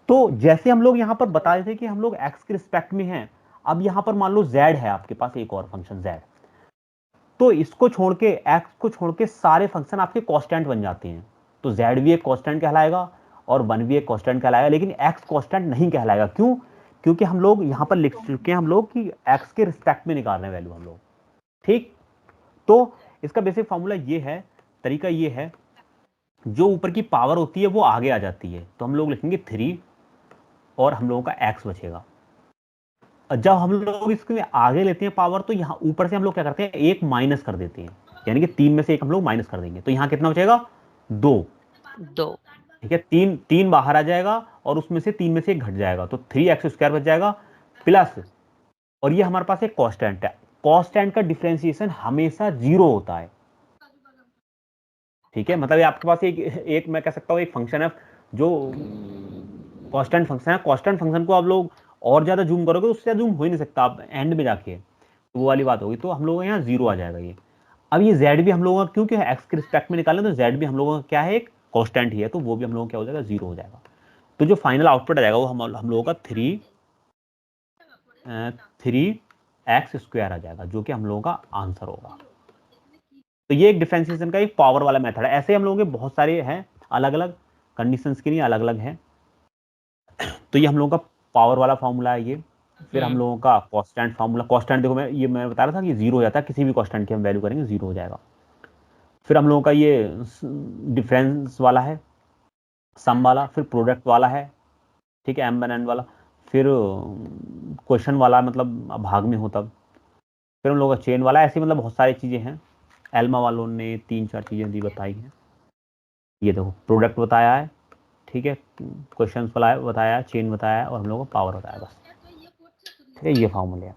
तो जैसे हम लोग यहाँ पर बता रहे थे कि हम लोग एक्स के रिस्पेक्ट में हैं, अब यहाँ पर मान लो जेड है आपके पास एक और फंक्शन जेड, तो इसको छोड़ के एक्स को छोड़ के सारे फंक्शन आपके कांस्टेंट बन जाते हैं, तो जेड भी एक कांस्टेंट कहलाएगा और 1 भी एक कांस्टेंट कहलाएगा, लेकिन एक्स कांस्टेंट नहीं कहलाएगा, क्यों, क्योंकि हम लोग यहाँ पर लिख चुके हैं हम लोग कि एक्स के रिस्पेक्ट में निकाल रहे हैं वैल्यू हम लोग, ठीक। तो इसका बेसिक फॉर्मूला ये है, तरीका ये है, जो ऊपर की पावर होती है वो आगे आ जाती है, तो हम लोग लिखेंगे 3 और हम लोगों का एक्स बचेगा। जब हम लोग इसके आगे लेते हैं पावर, तो यहाँ ऊपर से हम लोग क्या करते हैं, एक माइनस कर देते हैं, यानी कि 3 में से एक हम लोग माइनस कर देंगे, तो यहाँ कितना बचेगा, 2, ठीक है, तीन बाहर आ जाएगा और उसमें से 3 में से 1 घट जाएगा, तो 3x² बच जाएगा प्लस, और ये हमारे पास एक कांस्टेंट है। कांस्टेंट का डिफरेंशिएशन हमेशा 0 होता है। ठीक है, मतलब ये आपके पास एक मैं कह सकता हूँ एक फंक्शन है जो कांस्टेंट फंक्शन है। कांस्टेंट फंक्शन को आप लोग और ज्यादा जूम करोगे, उससे जूम हो ही नहीं सकता आप एंड में जाके, तो वो वाली बात होगी। तो हम लोग यहाँ 0 आ जाएगा ये। अब ये z भी हम लोगों का क्योंकि एक्स के रिस्पेक्ट में निकालें, तो z भी हम लोगों का क्या है, एक कांस्टेंट ही है, तो वो भी हम लोगों का क्या हो जाएगा, 0 हो जाएगा। तो जो फाइनल आउटपुट आ जाएगा वो हम लोगों का 3x² आ जाएगा, जो कि हम लोगों का आंसर होगा। तो ये एक डिफरेंशिएशन का एक पावर वाला मेथड है। ऐसे हम लोगों के बहुत सारे हैं, अलग अलग कंडीशंस के लिए अलग अलग है। तो ये हम लोगों का पावर वाला फॉर्मूला है ये। फिर हम लोगों का कांस्टेंट फार्मूला, कांस्टेंट देखो मैं बता रहा था कि 0 हो जाता है, किसी भी कांस्टेंट की हम वैल्यू करेंगे 0 हो जाएगा। फिर हम लोगों का ये डिफरेंस वाला है, सम वाला, फिर प्रोडक्ट वाला है, ठीक है, m/n वाला, फिर क्वेश्चन वाला, मतलब भाग में हो तब, फिर हम लोगों का चेन वाला, ऐसी मतलब बहुत सारी चीज़ें हैं। एल्मा वालों ने 3-4 चीज़ें दी बताई हैं। ये देखो प्रोडक्ट बताया है, ठीक है, क्वेश्चन बताया, चेन बताया और हम लोगों को पावर बताया, बस। ठीक है, ये फॉर्मूले हैं।